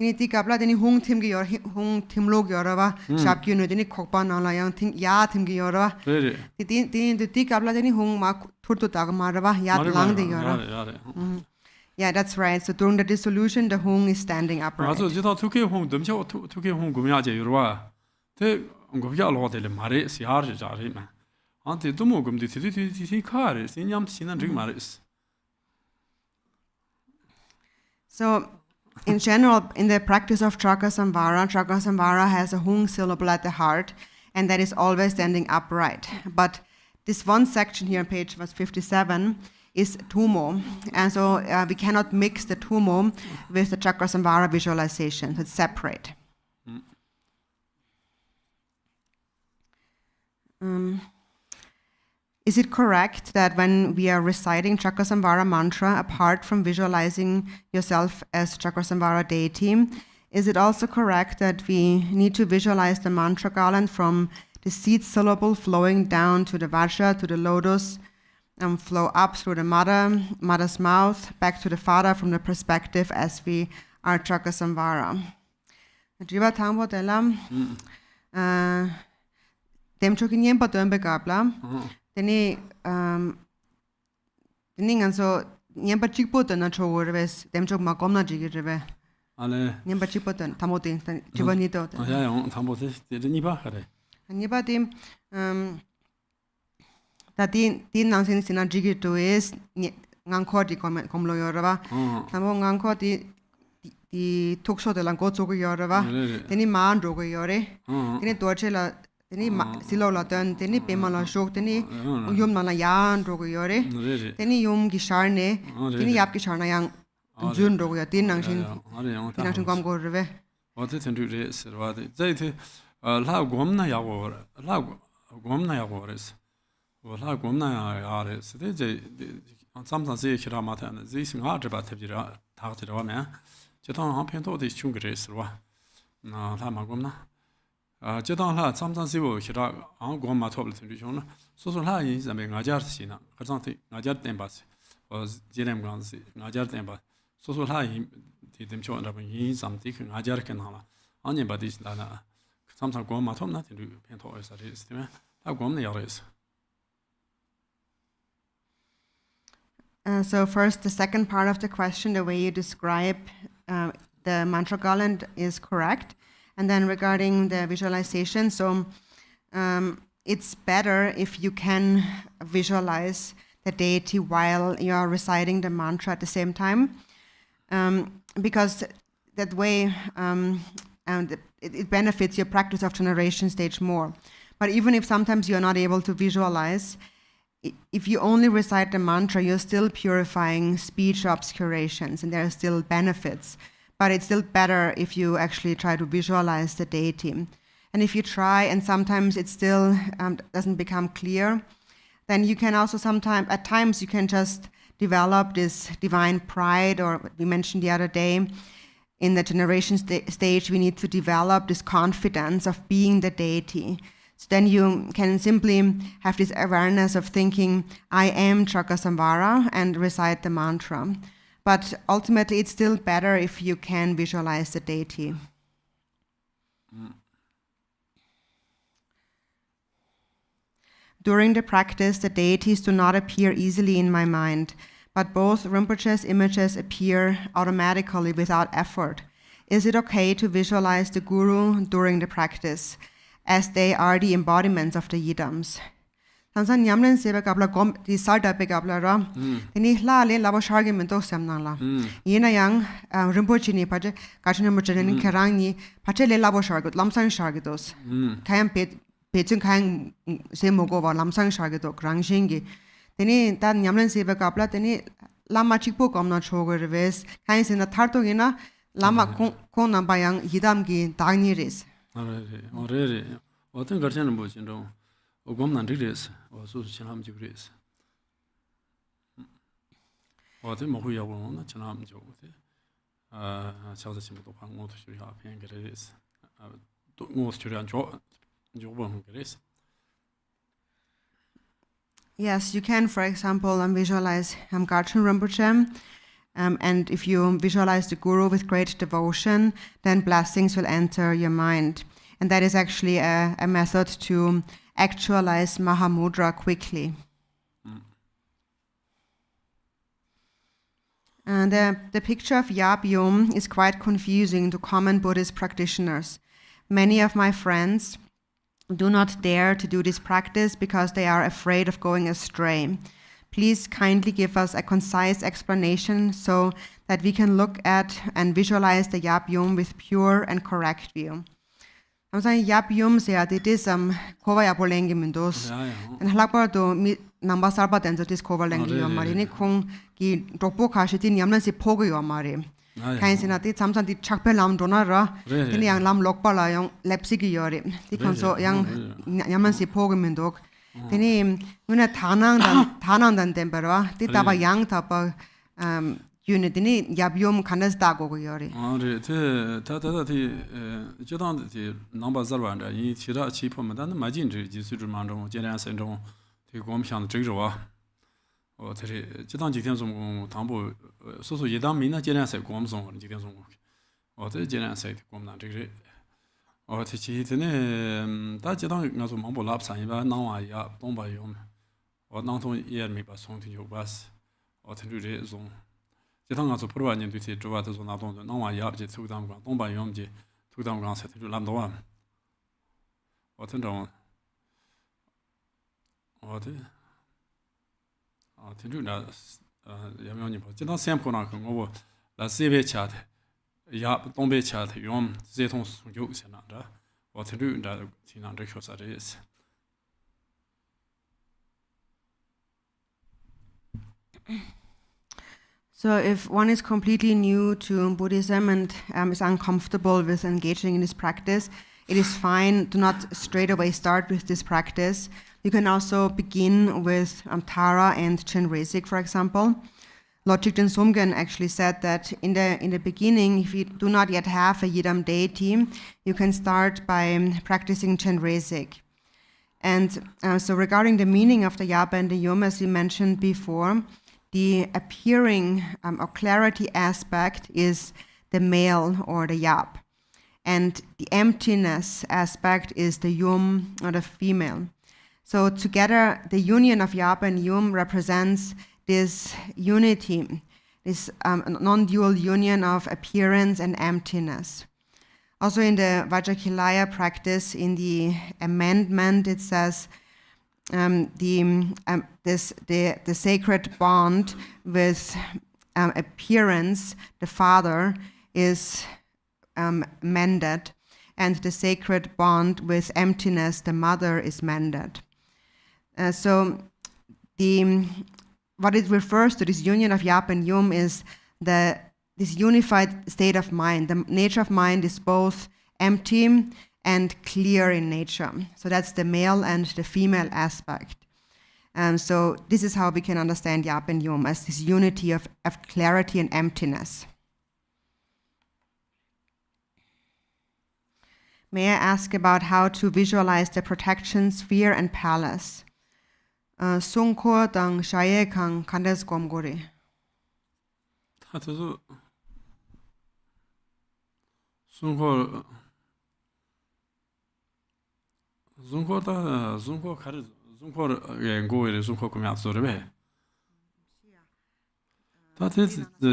Ini ti gabla deni hung tim gi yor hung timlog yora ba. Shap gi no deni khokpa na la yang tim ya tim gi yora. Ti gabla deni hung ma thurtu tag mara ba ya lang de yora. Yeah, that's right. So during the dissolution, the hung is standing upright. 맞아, 지다 투케 홍 넘쳐 투케 홍 구미야제 여러와. 대 응급야로 될 말에 시아르 자리만. 안테 도모 금디 티티티 카르 신냠 신난 즉 말이스. So, in general, in the practice of Cakrasamvara has a hung syllable at the heart, and that is always standing upright. But this one section here on page 57 is tumo, and so we cannot mix the tumo with the Cakrasamvara visualization. So it's separate. Is it correct that when we are reciting Cakrasamvara mantra, apart from visualizing yourself as Cakrasamvara deity, is it also correct that we need to visualize the mantra garland from the seed syllable flowing down to the vajra, to the lotus, and flow up through the mother's mouth, back to the father from the perspective as we are Cakrasamvara? Jiva Tangpo Delam. Temcho kinyen pa dön begabla. Teni nganso nyen pa chikpo dön cho worves temcho ma komna jigirve. Ale. Nyen pa chikpo dön tamoti jibani do. 야, 영 tamoti ni ba kare. Ni ba dim da din nang sin sin jigir to is ngangko di komlo yorva. Tamo ngangko di tukso de lang go zo go yorva. Teni man ro go yore. Teni dorchela teni silo la den teni pema la shok teni yum na la yan ro go yore teni yum gi sharne teni yap gi sharna yang jun ro go ya tin nang shin kom go reve 어때 텐두레 스와데 자이테 라 곰나 야고 라 곰나 야고 그래서 라 곰나 야레스 데제 삼삼세 키라마타는 지싱 하드바 테비라 다트라면 제통 한 편도 되 충그레스와 나 라마 곰나这当他常常是我其他昂国嘛错不了程序上呢，所以他因什么我家是呢，可上头我家点把是，我这两个是我家点把，所以他因这点错那边因什么地方我家看好了，安年把的是那，常常国嘛错那程序偏错是啥意思呢？他国们要的是。So first, the second part of the question, the way you describe the mantra garland is correct. And then regarding the visualization, so it's better if you can visualize the deity while you are reciting the mantra at the same time, because that way it benefits your practice of generation stage more. But even if sometimes you're not able to visualize, if you only recite the mantra, you're still purifying speech obscurations, and there are still benefits. But it's still better if you actually try to visualize the deity. And if you try and sometimes it still doesn't become clear, then you can also at times you can just develop this divine pride, or we mentioned the other day, in the generation stage, we need to develop this confidence of being the deity. So then you can simply have this awareness of thinking, I am Cakrasamvara, and recite the mantra. But ultimately, it's still better if you can visualize the deity. During the practice, the deities do not appear easily in my mind, but both Rinpoche's images appear automatically without effort. Is it okay to visualize the Guru during the practice, as they are the embodiments of the yidams? Tansan nyamlen sebe kapla gom di sarda pe kapla ra tini la le labo shargi mento samna la yena yang Rinpoche ni paje Garchen Rinpoche ni kerang ni paje le labo shargut lamsang shargitos kayam pechung kayang se mogo wa lamsang shargitok rangshingi tini ta nyamlen sebe kapla tini lama chikpo komna chogo reves kayang se na tharto gina lama kon na bayang yidam gi dagni res ore 어떤 Garchen Buddhist Institute 오검난 리레스 어소스 지나면 지그레스 어디 먹고 야고는 지나면 저거데 저도 지금도 방모도 줄이 앞에 그래스 또 모스 줄이 안 좋아 좋은 그래스. Yes, you can, for example, visualize Garchen Rinpoche, and if you visualize the Guru with great devotion, then blessings will enter your mind. And that is actually a method to actualize Mahamudra quickly. And the picture of Yap Yum is quite confusing to common Buddhist practitioners. Many of my friends do not dare to do this practice because they are afraid of going astray. Please kindly give us a concise explanation so that we can look at and visualize the Yap Yum with pure and correct view. I'm saying Yap Yum say that it is kova yapo lengi mindos. And halakpa to namba sarpa tenzo this kova lengi yomari ni kung ki dokpo kashitin yamlan si pogo yomari. Kain sinati samsan di chakpe lam dona ra tini yang lam lokpa la yang lepsi ki yori. Di konso yang yamlan si pogo mindok. Tini nguna tanang dan tempera. Di taba yang taba unitini Yap Yum kanas dago go yori. Tati jodang namba zarwan da yi tira chi po madan majin ji su zhuma zhong jian sen zhong ti gom xiang de zhe wa. O tari jodang ji tian zong tangbo so so yedang min na jian sen gom zong ji tian zong. O de jian sen gom na zhe. O ti chi tene da jodang nga zo mangbo lap san yi ba nang wa ya dong ba yong. O nang tong ye mi ba song ti yu bas. O tari zhe zong. 지당 가서 프로와님 뒤에 좋아서 나동도 나와 야지 투담과 동반용지 투담과 세트 람도와 어떤 종 어디 진주나 야명님 뭐 지당 샘포나 그거 라세베 차트 야 동베 차트 용 제통 송교 세나다 어떤 류다 지난 저 교사들이스 So if one is completely new to Buddhism and is uncomfortable with engaging in this practice, it is fine to not straight away start with this practice. You can also begin with Tara and Chenresik, for example. Lord Jigten Sumgen actually said that in the beginning, if you do not yet have a Yidam deity, you can start by practicing Chenresik. And so regarding the meaning of the Yapa and the Yum, as we mentioned before, the appearing or clarity aspect is the male or the Yap. And the emptiness aspect is the Yum or the female. So together, the union of Yap and Yum represents this unity this non-dual union of appearance and emptiness. Also in the Vajrakilaya practice, in the amendment, it says the sacred bond with appearance, the father, is mended, and the sacred bond with emptiness, the mother, is mended. So what it refers to, this union of Yap and Yum, is this unified state of mind. The nature of mind is both empty and clear in nature. So that's the male and the female aspect. So this is how we can understand Yap and Yum, as this unity of clarity and emptiness. May I ask about how to visualize the protection sphere and palace? Sungko dang shaye kang kandes gomgori. 다도 Sungko 가르 연구에 Sungko 꾸며 소르베 다들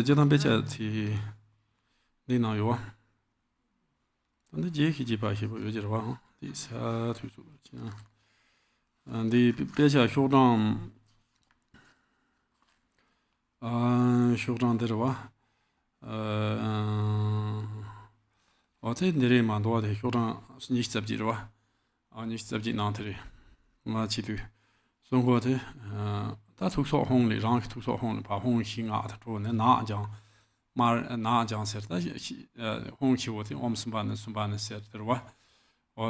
제단 배치티 니나요 근데 제기지 바시고 요지로 디사 투수 지나 디 배치 효당 효당 들어와 어제 내리 만도와대 효당 nicht 잡지로와 nicht 잡지 나한테 마치도 송고대 다 tukso 홍리 랑 tukso 홍리 바 홍싱아 도네 나장 말 나장 세다 홍치오데 엄스반네 순반네 세들와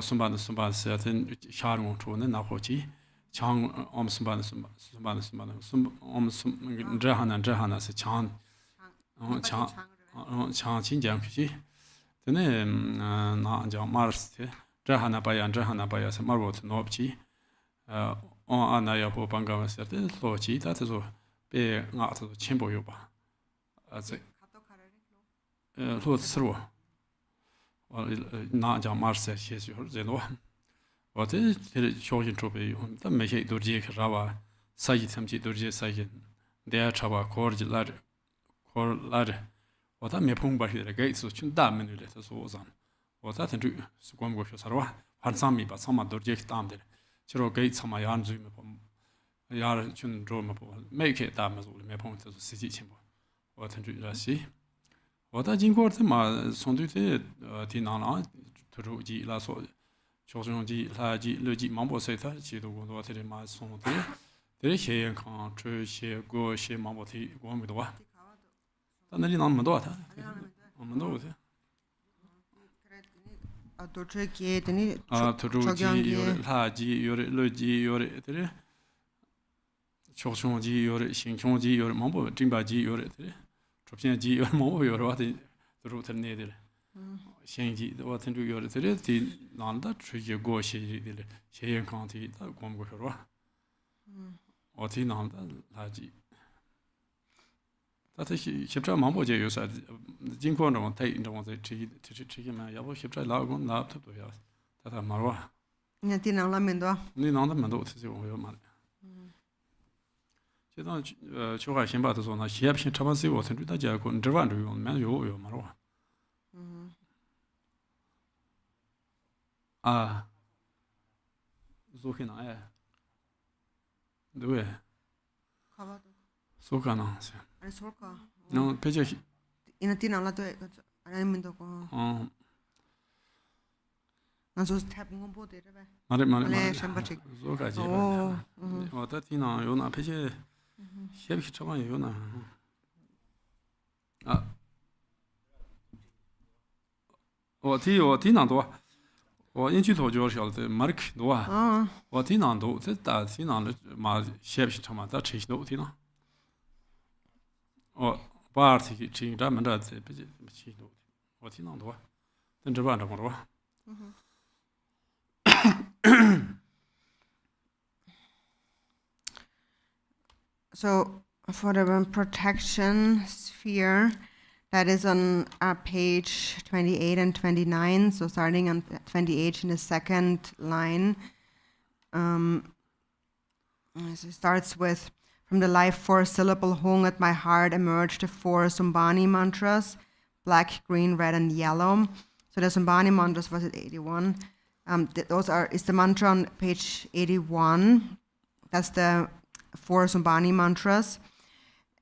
순반네 세든 샤르모 도네 나호지 장 엄스반네 순반네 엄스 저하나세 장 진장피지 되네 나장 마르스테 저하나 바야세 마르보트 노브지 아나야 보방가면서 소치 다도 배 나도 첨보요 봐. 아제 로스로 나자 마르세 시에서 제노 어제 쇼진 쪽에 다 매시 도지 라와 사이 탐지 도지 사이 대야 차바 코르지라르 어다 매풍바시라 게이스 춘다면을에서 소잔 어다 텐주 수검고쇼 사러와 한삼미 바 삼마 도지 담들 저로 게이트 삼마 야르즈미 야르 춘 드로마 메이케 담마즈 우리 매풍에서 시지 첨보 어텐주 라시 어다 진고르테 마 손두테 디나나 드루지 라소 조정지 라지 르지 망보세타 지도고도 어테리 마 손데 데리 셰칸 트셰 고셰 망보티 고미도와 단들이 남도 와타 남도 오세 도트게 되니 도루지 요레 라지 요레 르지 요레 데리 조정지 요레 신종지 요레 망보 징바지 요레 데리 접신지 요레 망보 요레 와디 도루트네들 신지 와텐주 요레 데리 디 난다 트게 고셰 데리 셰칸티 다 고모고셔와 어디 난다 라지 다시 십자 망보제 요사 진권으로 대인정원 지지지만 야보 십자 라고 나트도야 다다 말와 네 디나라면도 니 나다면도 어떻게 오요 말 제가 조가 신바도 나 시합신 처방시我曾大家过这万就用蛮有말와 아 소케나 예 네 가봐도 소카나 아니 솔카 너 배제 이나티나 라도 아니면도 거 나서 탭 건 보대래 말에 샴바치 소카지 어다 티나 요나 배제 시합시 처방 요나 아我听难多，我因去头就晓得马克多啊，我听难多，这打听难了嘛，写不成嘛，打吹多听呢。我把耳听听咱们这不是吹多，我听难多，等这办怎么多？So for the protection sphere, that is on page 28 and 29. So starting on 28 in the second line, it starts with From the life force syllable Hung at my heart emerged the 4 Sumbani mantras, black, green, red, and yellow. So the Sumbani mantras was at 81. Is the mantra on page 81. That's the 4 Sumbani mantras.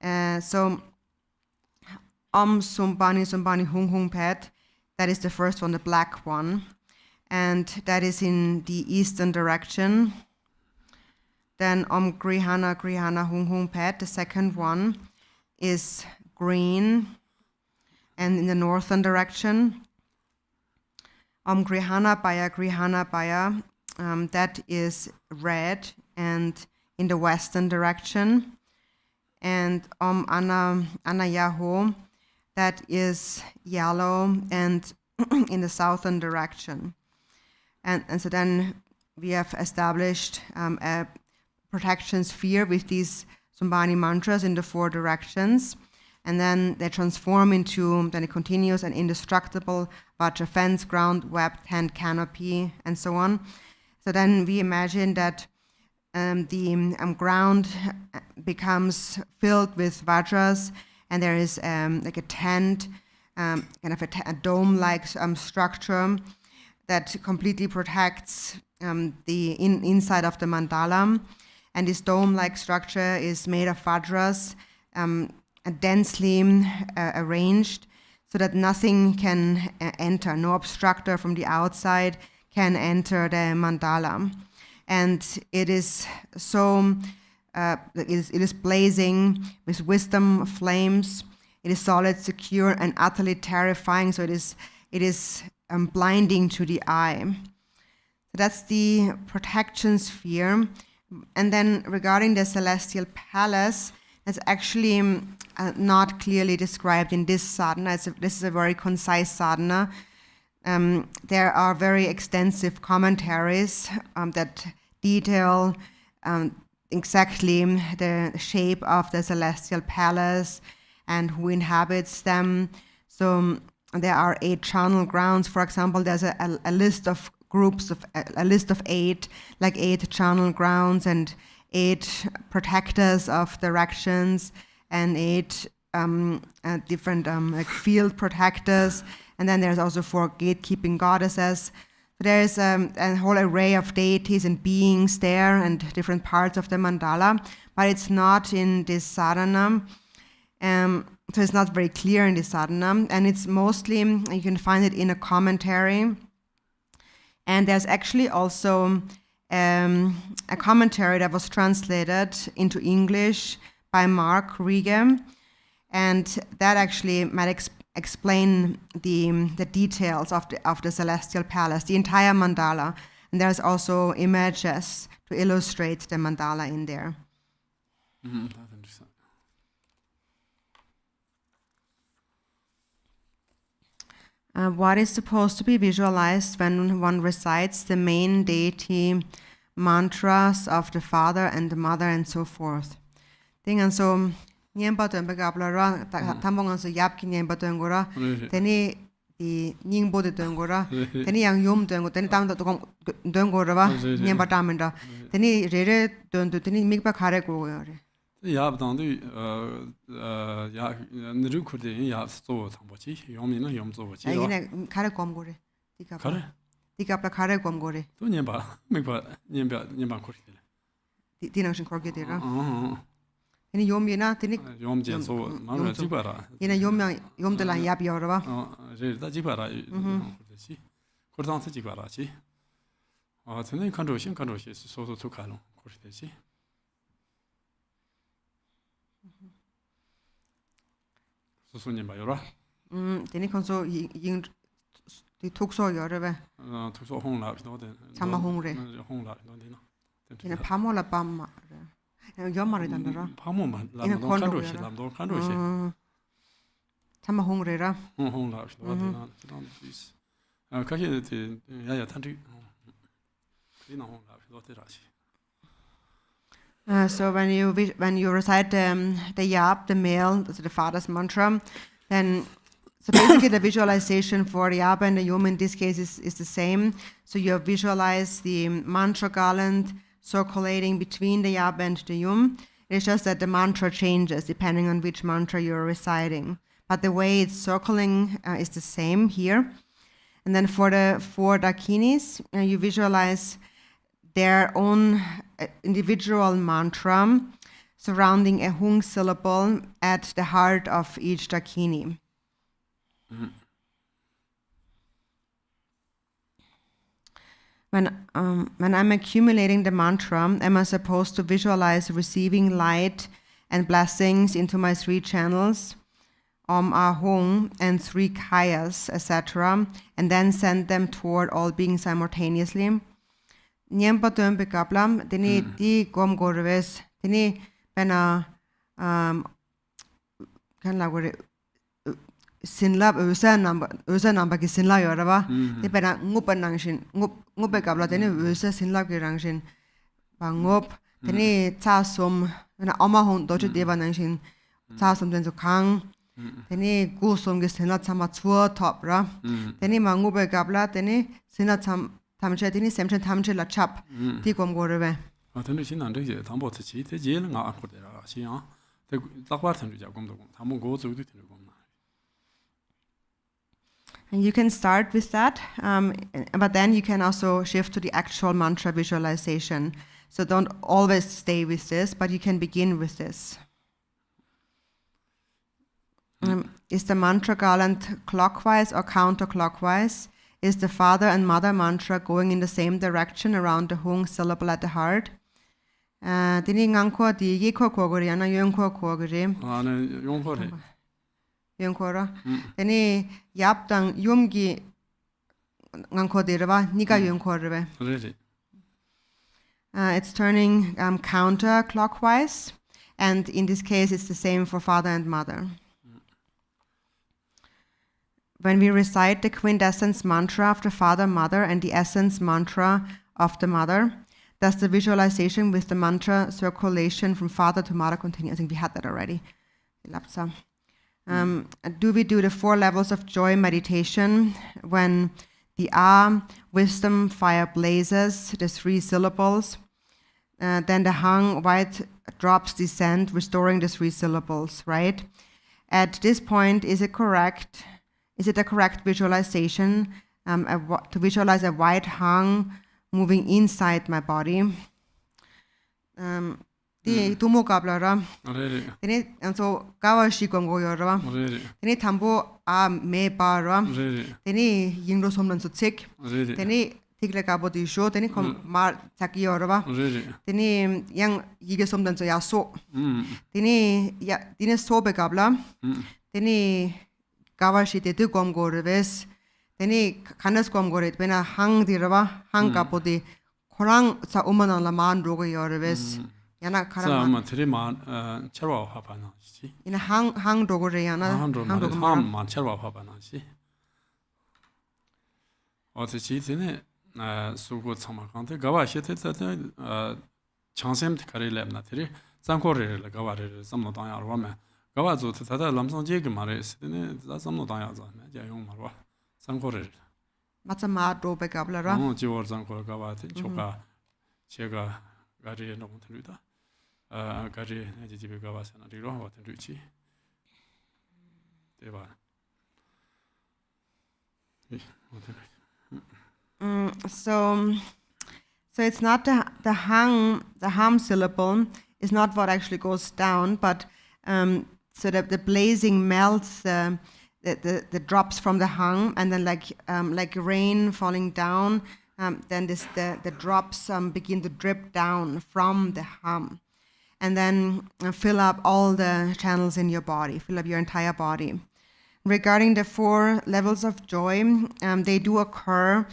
So Sumbani Sumbani Hung Hung Pet, that is the first one, the black one. And that is in the eastern direction. Then Grihana Grihana Hung Hung Pet, the second one, is green and in the northern direction. Grihana Baya, that is red and in the western direction. And Anayaho, that is yellow and in the southern direction. And so then we have established a protection sphere with these Sumbani mantras in the 4 directions. And then they transform into, then it continues, an indestructible Vajra fence, ground, webbed hand canopy, and so on. So then we imagine that the ground becomes filled with Vajras, and there is like a tent, kind of a dome-like structure that completely protects the inside of the mandala. And this dome-like structure is made of Vajras, densely arranged, so that nothing can enter, no obstructor from the outside can enter the mandala. And it is so, it is blazing with wisdom flames. It is solid, secure, and utterly terrifying. So it is blinding to the eye. So that's the protection sphere. And then regarding the celestial palace, it's actually not clearly described in this sadhana. This is a very concise sadhana. There are very extensive commentaries that detail exactly the shape of the celestial palace and who inhabits them. So there are 8 charnel grounds. For example, there's a list of groups of a list of 8, like 8 charnel grounds and 8 protectors of directions and 8 different like field protectors. And then there's also 4 gatekeeping goddesses. So there's a whole array of deities and beings there and different parts of the mandala, but it's not in this sadhana. So it's not very clear in this sadhana, and it's mostly, you can find it in a commentary. And there's actually also a commentary that was translated into English by Mark Riege, and that actually might explain the details of the celestial palace, the entire mandala. And there's also images to illustrate the mandala in there. Mm-hmm. That's interesting. What is supposed to be visualized when one recites the main deity mantras of the father and the mother and so forth? Dengan so nyemba tembe gablara tambongan so yapki nyemba tengora teni di nyingbo de tengora teni yang yom tengo teni tam to tengora ba nyemba tamenda teni rere tendu teni mikba khare ko yore 야브 당도 야 느르코데 야 소 상보지 용민은 용조보지 이네 카레 검고래 디가 카레 디가 카레 검고래 또 녀바 맥바 녀바 코리들 디나신 거기데라 이네 용미나 디니 용제소 나를 지바라 이네 용명 용들라 야비어라 봐 제다 지바라 그렇지 그러다서 지바라지 저는 컨트롤신 소소 투카노 코리되지 소소님 봐요라. 되니 건소 잉 톡소 여러베. 톡소 홍라 너데. 참마 홍래. 홍라 너데나. 이나 파모라 밤마. 연말에 단다라. 파모만 라도 칸로시 라도 칸로시. 참마 홍래라. 홍라 너데나. 지스. 가시데 야야 탄지. 그리나 홍라 너데라시. So when you recite the yap, the male, so the father's mantra, then so basically the visualization for the yap and the yum in this case is the same. So you visualize the mantra garland circulating between the yap and the yum, It's just that the mantra changes depending on which mantra you're reciting. But the way it's circling is the same here. And then for the 4 dakinis, you visualize their own individual mantra surrounding a hung syllable at the heart of each dakini. When I'm accumulating the mantra, am I supposed to visualize receiving light and blessings into my 3 channels, Ahung, and 3 kayas, etc., and then send them toward all beings simultaneously? Nyempa tömpe kaplam, tini di gom gorves, tini pena kan lagore sinlab ösa namba ki sinla yoraba, ti pena ngupa nangshin, ngupe kapla tini ösa sinlab ki rangshin, ba ngup, tini tsa som, pena amahong doche deva nangshin, tsa som tenzo kang, tini gu som ki sinla tsama tsua top ra, tini ma ngupe kapla, tini sinla tamche, tini semchen tamche la chap, ti gom gorve. Tendri xin nan zhe tangbo tse qi, te jie le nga an de ra xin yang, te zakbar tendri jia gom de gom, tangbo go zhu de tendri gom na. And you can start with that, but then you can also shift to the actual mantra visualization. So don't always stay with this, but you can begin with this. Is the mantra garland clockwise or counterclockwise? Is the father and mother mantra going in the same direction around the hung syllable at the heart? Dini ngangko di yekho kogori ana yongko kogori. Ne yongko re. Yongko ra. Dini yapdang yumgi ngangko dirwa niga yongko re. Really. It's turning counterclockwise, and in this case it's the same for father and mother. When we recite the quintessence mantra of the father, mother, and the essence mantra of the mother, does the visualization with the mantra circulation from father to mother continue? I think we had that already. Do we do the 4 levels of joy meditation when the wisdom fire blazes, the 3 syllables, then the hung white drops descend, restoring the 3 syllables, right? At this point, is it a correct visualization to visualize a white hung moving inside my body? Di tumo kapla ra. Tini so kawa shi kongo yorwa. Tini tambo me pa ra. Tini yingro somlan so tsik. Tini tikle kabo di sho. Tini kom mar tsaki yorwa. Tini yang yige somlan so ya so. Tini so be kapla. Tini kawashi te tu kom goreves, teni kanas kom gore, pena hang dirava, hang kapodi, korang sa umana la man rogo yoreves, yana karama. Sa ma tiri man cherwa hapa na si. Ina hang rogo re yana hang rogo man cherwa hapa na si. O te chi tene sugo tsama kante kawashi te changsem te kare leb na tiri, zanko re le kawa re zamno tanya arwa me. Gawa zu te tada lamsang jegi ma re si tene za samno tanya za me jia yong marwa zanko re. Matsa maa dobe kabla ra? Jiwar zanko gawa te choka chega gari nong tenru da. Gari neji jibe gawa sena riro hawa tenru chi. Deba. So it's not the hum syllable is not what actually goes down, but so that the blazing melts the drops from the hung, and then like rain falling down, then the drops begin to drip down from the hum, and then fill up all the channels in your body, fill up your entire body. Regarding the 4 levels of joy, they do occur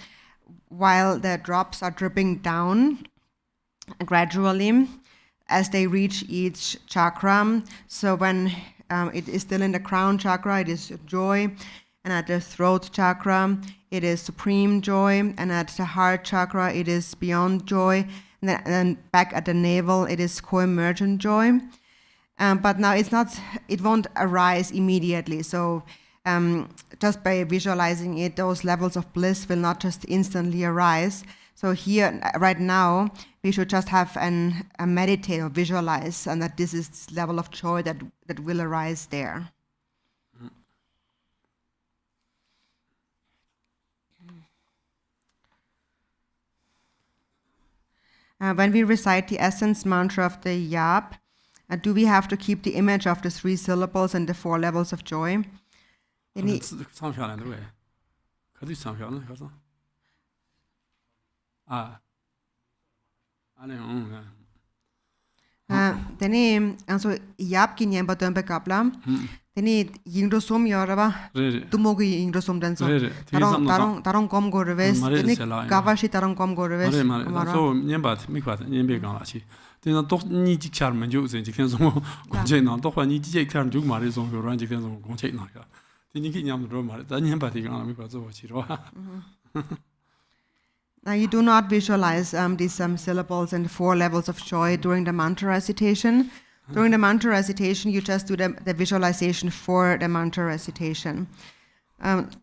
while the drops are dripping down gradually as they reach each chakra. So when it is still in the crown chakra, it is joy, and at the throat chakra, it is supreme joy, and at the heart chakra, it is beyond joy, and then back at the navel, it is co-emergent joy. But now it won't arise immediately. So just by visualizing it, those levels of bliss will not just instantly arise. So here, right now, we should just have a meditate or visualize, and that this is this level of joy that will arise there. When we recite the essence mantra of the yap, do we have to keep the image of the 3 syllables and the 4 levels of joy? Then also yap kinyen baton bekaplam. Then yingdo som yoraba. Tumogi yingdo som den so. Tarong kom go reves. Then kavashi tarong kom go reves. So nyembat mikvat nyembe gang chi. Then doch ni ji char men ju zen ji ken so gong che na doch ni ji char ju ma re so yo ran ji ken so gong che na ga. Then ni ki nyam ro ma da nyembat ti gang mikvat zo chi ro. Now you do not visualize these syllables and 4 levels of joy during the mantra recitation. During the mantra recitation, you just do the visualization for the mantra recitation.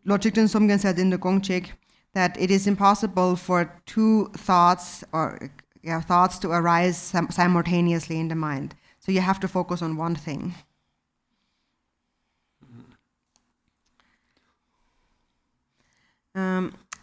Lord Jigten Somgen said in the Gongchik that it is impossible for 2 thoughts thoughts to arise simultaneously in the mind. So you have to focus on one thing.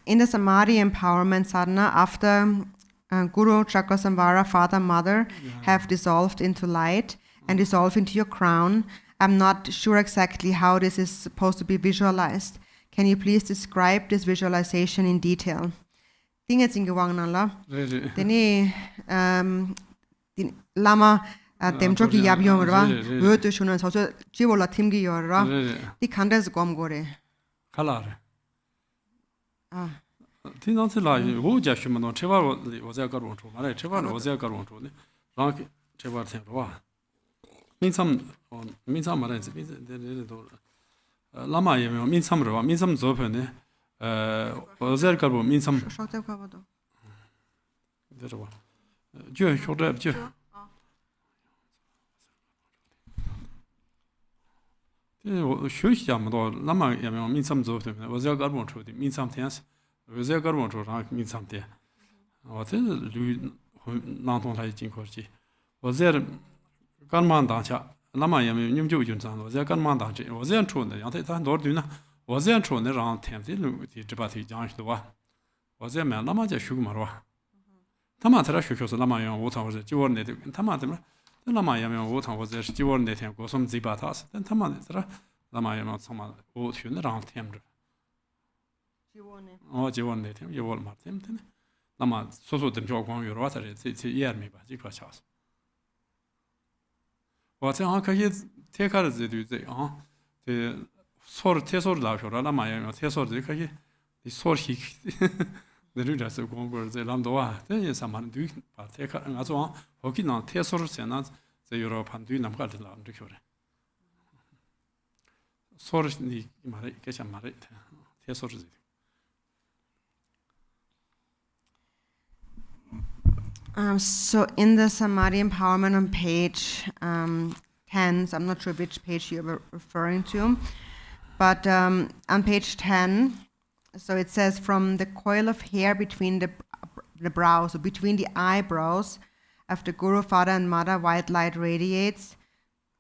In the Samadhi empowerment sadhana, after Guru, Cakrasamvara, Father, Mother have dissolved into light and dissolved into your crown, I'm not sure exactly how this is supposed to be visualized. Can you please describe this visualization in detail? Dinge zingewang nala. Deni Lama dem choki yabyong ra. Wöte shunan so jiwola timgi yorra. Di kandes gom gore. Kalare. 听到这啦，我家学么东，这把我在搞龙出，嘛嘞，这把我在搞龙出呢，然后这把听着哇，民参嘛嘞，这边这都，拉玛也没有民参的话，民参做饭呢，我在搞民参，少在搞不到，这是吧？就学着就。我学习嘛多，拉玛也没有民参做饭，我在搞龙出的民参天是。 我在搞网上民参的，我这旅南通来进过去，我在干嘛当下，那么也没你们就用上，我在干嘛当这，我在出的，让他多少呢？我在出的让天的路的这把题讲是多啊，我在买那么就学嘛是吧？他们在学是那么样，我操是就我那的，他们怎么？那么也没有我操我在就我那天过什么几把他是，但他们在那么也没有什么，我去那让天着。 지원 내 팀 이월 맞템 되네. 아마 소소된 조건 여러 가지 제 이해미 봐. 지금 차서. 와서 한카게 테카르즈도 이제 그 소르 테소르 나셔라 라마야 테소르 그게 이 소르히 내려서 공부를 제 람도와 대에 사만 뒤 테카 아주 거기는 테소르 세나 제 여러 판뒤 남가들 남도 교래. 소르니 말에 계속 말에 테소르 So in the Samadhi empowerment on page 10, so I'm not sure which page you're referring to, but on page 10, so it says from the coil of hair between the brows, so between the eyebrows of the Guru, Father and Mother, white light radiates,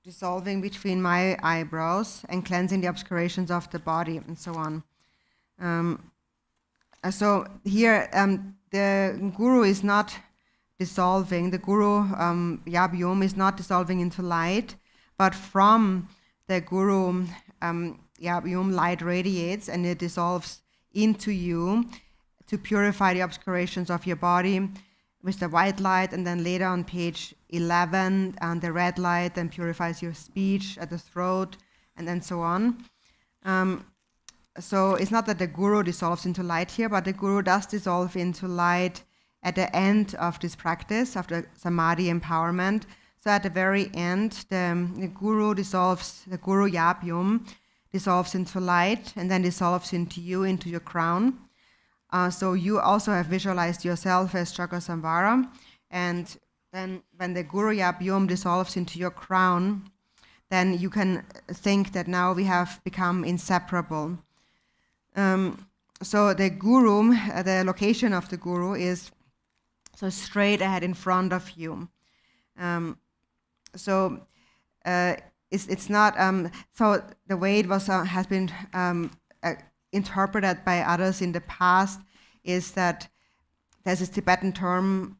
dissolving between my eyebrows and cleansing the obscurations of the body, and so on. So here, the Guru is not dissolving, the Guru Yabyum is not dissolving into light, but from the Guru Yabyum light radiates and it dissolves into you to purify the obscurations of your body with the white light, and then later on page 11 the red light then purifies your speech at the throat, and then so on. So it's not that the Guru dissolves into light here, but the Guru does dissolve into light at the end of this practice, of the Samadhi empowerment. So at the very end, the Guru dissolves, the Guru Yabyum dissolves into light and then dissolves into you, into your crown. So you also have visualized yourself as Cakrasamvara. And then when the Guru Yabyum dissolves into your crown, then you can think that now we have become inseparable. so the guru, the location of the guru is so straight ahead in front of you. It's not so the way it was has been interpreted by others in the past is that there's this Tibetan term,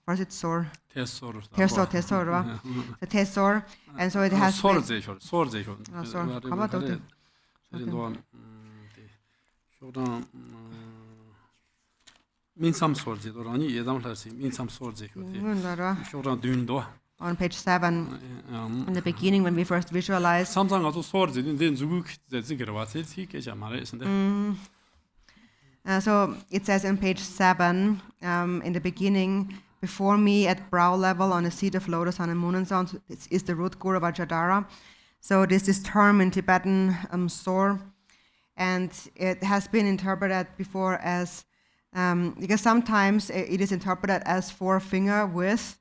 what is it, sor? Tesor, right? The tesor, and so it has been... On page 7, in the beginning, when we first visualize. So it says in page 7, in the beginning, before me at brow level on a seat of lotus on a moon and so on, is the root guru of Ajadara. So there's this term in Tibetan, sor, and it has been interpreted before as, because sometimes it is interpreted as 4-finger width,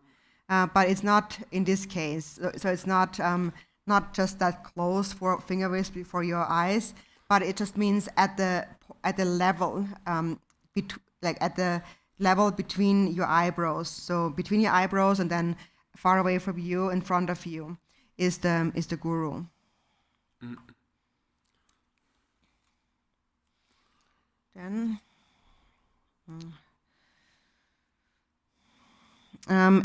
but it's not in this case. So it's not just that close 4-finger width before your eyes, but it just means at the level, at the level between your eyebrows. So between your eyebrows and then far away from you, in front of you, is the guru. Then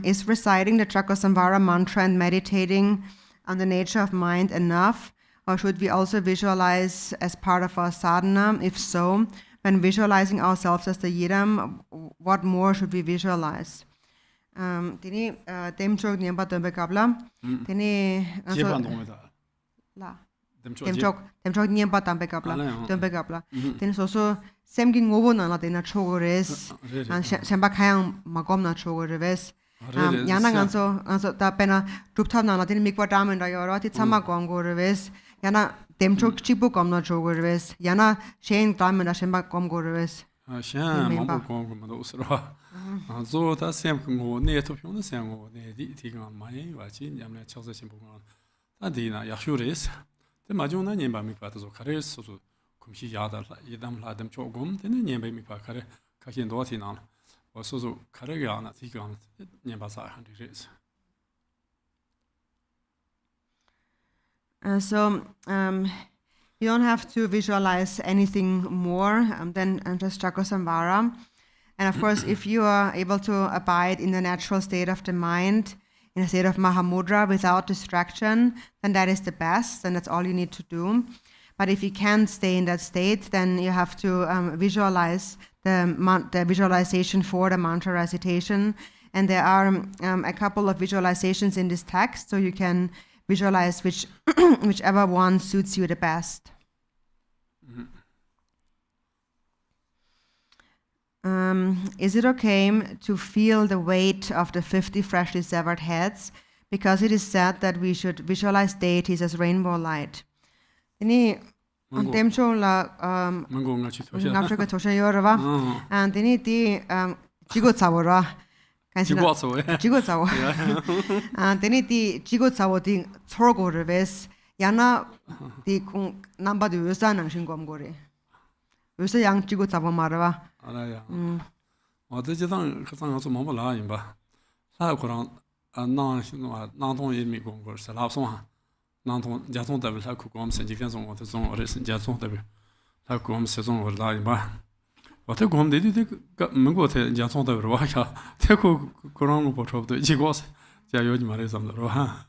is reciting the Cakrasamvara mantra and meditating on the nature of mind enough, or should we also visualize as part of our sadhana? If so, when visualizing ourselves as the yidam, what more should we visualize? Tini Tsok niamba dombe kabla. Tini Tsok niamba dombe kabla. Tini so semgi ngobo na tena chogores. Semba kayang magom na chogores. Yana ganso ta pena druptab na tini mikwa damen da yoro ti tsama gongores. Yana Tsok chibu kom na chogores. Yana shen damen da semba kom gores. Shen mambo kom do usro. So ta sem ngo ne to pyong sem ngo ne ti ga mai wa chi nyam le chog se sim bu ngo. Ta di na ya shu res. Te ma jong na nyem ba mi pa to kare so so kum shi ya da yidam la dem chogum te ne nyem ba mi pa kare ka hin do ti na. Wa so so kare ga na ti ga nyem ba sa han ri res. So you don't have to visualize anything more than just Cakrasamvara. And of course, if you are able to abide in the natural state of the mind, in a state of Mahamudra without distraction, then that is the best, and that's all you need to do. But if you can't stay in that state, then you have to visualize the visualization for the mantra recitation. And there are a couple of visualizations in this text, so you can visualize whichever one suits you the best. Is it okay to feel the weight of the 50 freshly severed heads? Because it is said that we should visualize deities as rainbow light. Ini temcho la ngapchaka tosha yorwa and ini ti jigo tsawora jigo tsawo and ini ti jigo tsawo ti thorgo reves yana ti kung namba de yosa nang shingom gore yosa yang jigo tsawo marwa. 알아요. 어제지당 그상 가서 뭐 라인바. 사고랑 나동 예미 공부를 라송아. 나동 자송 답을 하고 공부 생기견송 어떤 어르신 자송 답을 하고 공부 세송 라인바. 어때 공부들이 그 뭔가 자송 답을 와야 태고 그런 거 보셔도 이거 제가 요즘 말해서 하.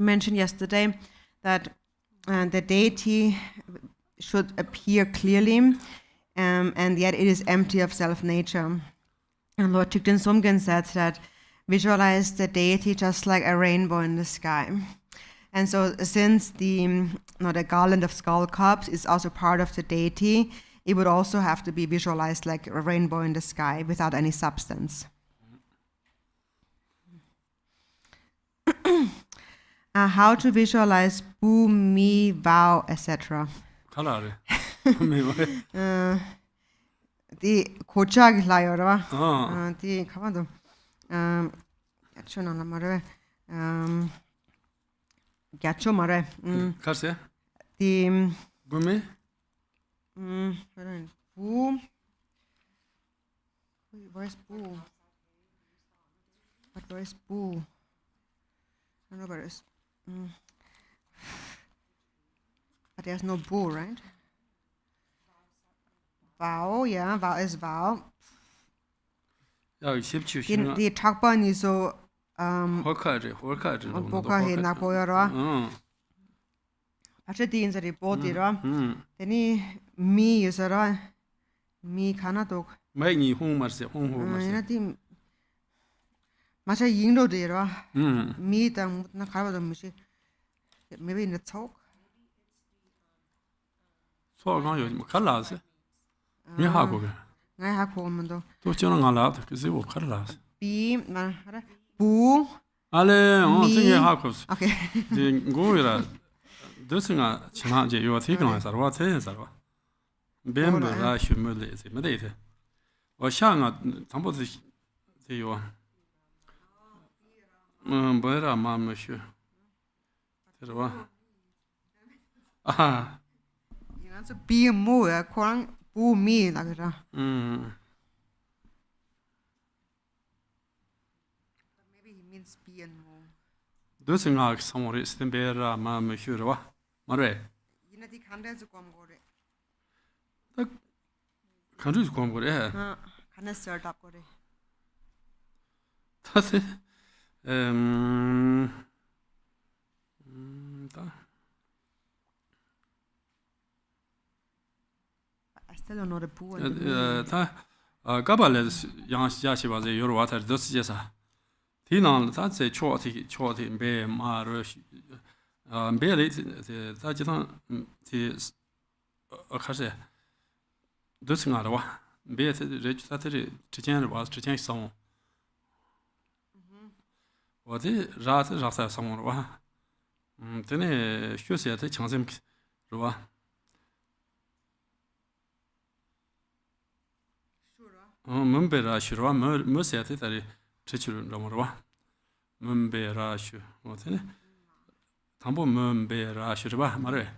You mentioned yesterday that the deity should appear clearly, and yet it is empty of self-nature. And Lord Thigten Sumgen said that visualize the deity just like a rainbow in the sky. And so since the garland of skull cups is also part of the deity, it would also have to be visualized like a rainbow in the sky without any substance. How to visualize BuNima, vow, etc. The kochag layora. The kavado. Actually, Gacho mare. Karse? The Bume? Boo. Where's Boo? But where's Boo? I don't know where it is. But there's no Boo, right? Vow, yeah, vow is vow. 야, 17 The Thakpan is so 호카지. Boka he na boyara. 응. Acheti in the bodira. Then me is a me canatok. 마이니 홍마르세. Nati Masha Yingdo dera. Me tam na carva mushi. Maybe in the Tsok. 소가 요즘 칼라스. 미하고. I have commando. 또 저는 알아도 그래서 뭐 칼라스. B Boo. 알레 어떻게 하고. Okay. 이제 고이라 드스가 지나제 요 티그나서 와 테서. 뱀브라 휴물레스 메데이트. 어샹아 담보스 제요. 뭐라 마음쇼. 들어와. 아. It's a B more, Korang Boo me like that. Maybe he means B and more. 드스가 성월이 스템베라 마음쇼와. 말해. Yinati Kandas Gomgore. 간주스 공부래. Kandas start up gore. 다시 I still don't know the Boo and 다 까발레 양시야시 바제 여러 와터 더스제사 디난 다제 초티 베 마르 베레 다지단 티 아카세 더스가라와 베세 레지타테리 지젠을 와서 지젠 성 어디 라사 성으로와 되네 휴세한테 장점 로와 문베라슈로와 뭐세한테 다리 제출을 넘어로와 문베라슈 어디네 담보 문베라슈로와 말해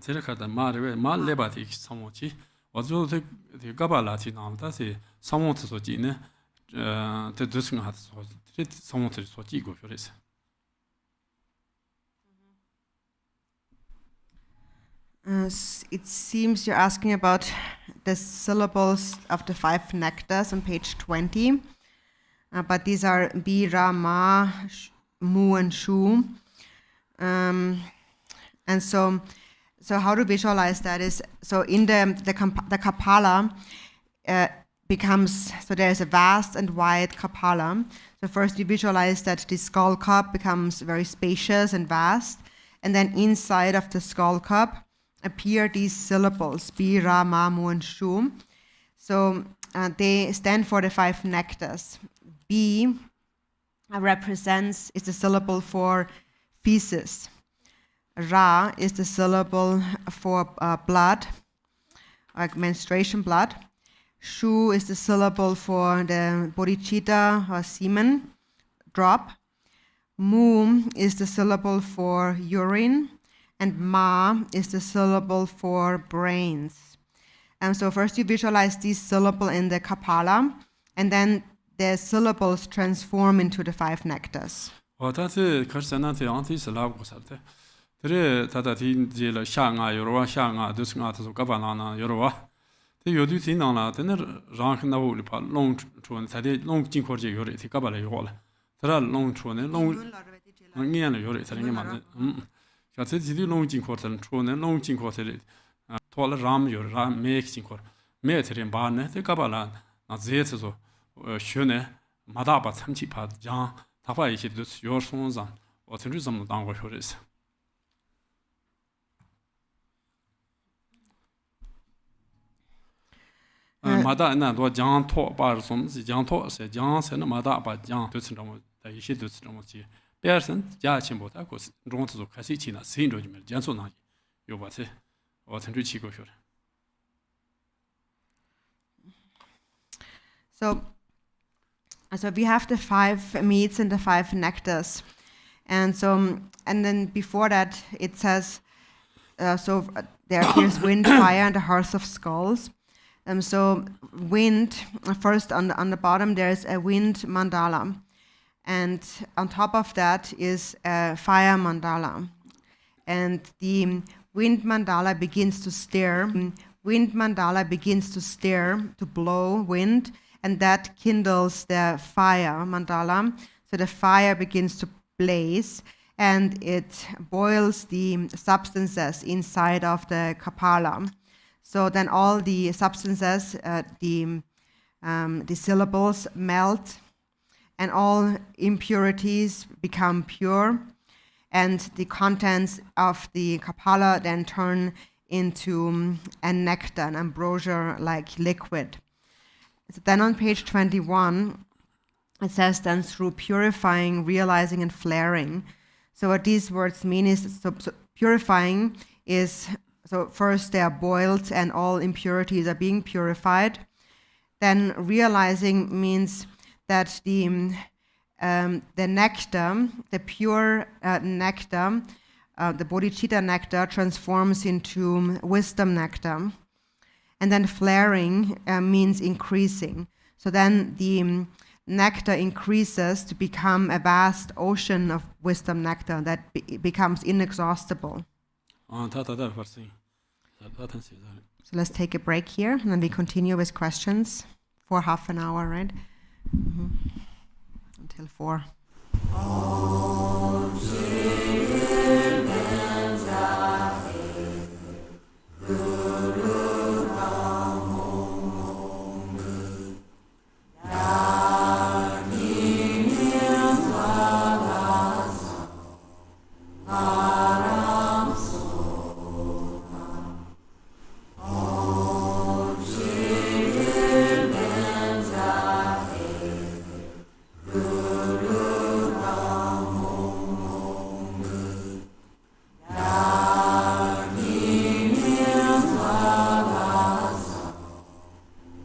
제르카다 말에 말레바티 성모지 어디서 되게 까발라티 나온다시 성모트서 지네 때 드스가 하서 성모트를 소지고 그래서 it seems you're asking about the syllables of the 5 nectars on page 20. But these are Bi, Ra, Ma, Mu, and Shu. And so how to visualize that is, so in the Kapala becomes, so there's a vast and wide Kapala. So first you visualize that the skull cup becomes very spacious and vast. And then inside of the skull cup appear these syllables, Bi, Ra, Ma, Mu, and Shu. So they stand for the 5 nectars. Bi is the syllable for feces. Ra is the syllable for blood, like menstruation blood. Shu is the syllable for the bodhicitta or semen drop. Mu is the syllable for urine. And Ma is the syllable for brains. And so first you visualize these syllables in the Kapala, and then the syllables transform into the 5 nectars. 어다스 커스나한테 안티스 라고 살때 그래 다다디 제라 샹아 요로와 샹아 드스가서 까바나나 요로와 데 요디 진나나 데네 랑나우리 파 롱촌 사데 롱진코제 요레 까바라 요라 드라 롱촌네 롱 응이야는 요레 사링이 맞네 자세 지디 롱진코는 촌네 롱진코세 토라 람 요라 메익진코 메트린 바네 데 까바라 나 제스서 슈네 마다바 참치파 장 다파 이시도 요송상 어떤 좀 당고 효리스 마다나 도 장토 바르솜 장토세 장세나 마다바 장 뜻으로 다 이시도 뜻으로지 베르슨 자친보다 고 롱트도 같이 지나 신도지면 jan소나 요바세 어떤 좀 치고 효리 So So we have the 5 meats and the 5 nectars. And then before that, it says, there appears wind, fire, and the hearth of skulls. So wind, first on the bottom, there's a wind mandala. And on top of that is a fire mandala. And the wind mandala begins to stir. Wind mandala begins to stir, to blow wind, and that kindles the fire mandala. So the fire begins to blaze, and it boils the substances inside of the kapala. So then all the substances, the syllables melt, and all impurities become pure, and the contents of the kapala then turn into a nectar, an ambrosia-like liquid. So then on page 21, it says then through purifying, realizing, and flaring. So what these words mean is, so purifying is, so first they are boiled and all impurities are being purified. Then realizing means that the nectar, the pure nectar, the bodhicitta nectar transforms into wisdom nectar. And then flaring means increasing. So then the nectar increases to become a vast ocean of wisdom nectar that becomes inexhaustible. So let's take a break here, and then we continue with questions for half an hour, right? Until 4.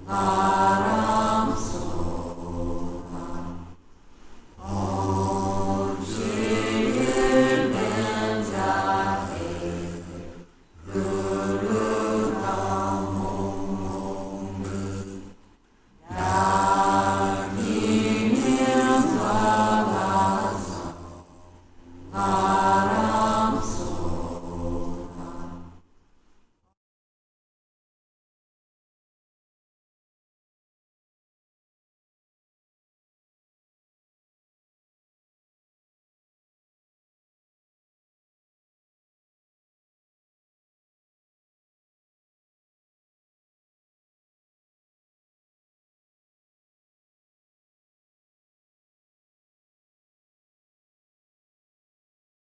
Ah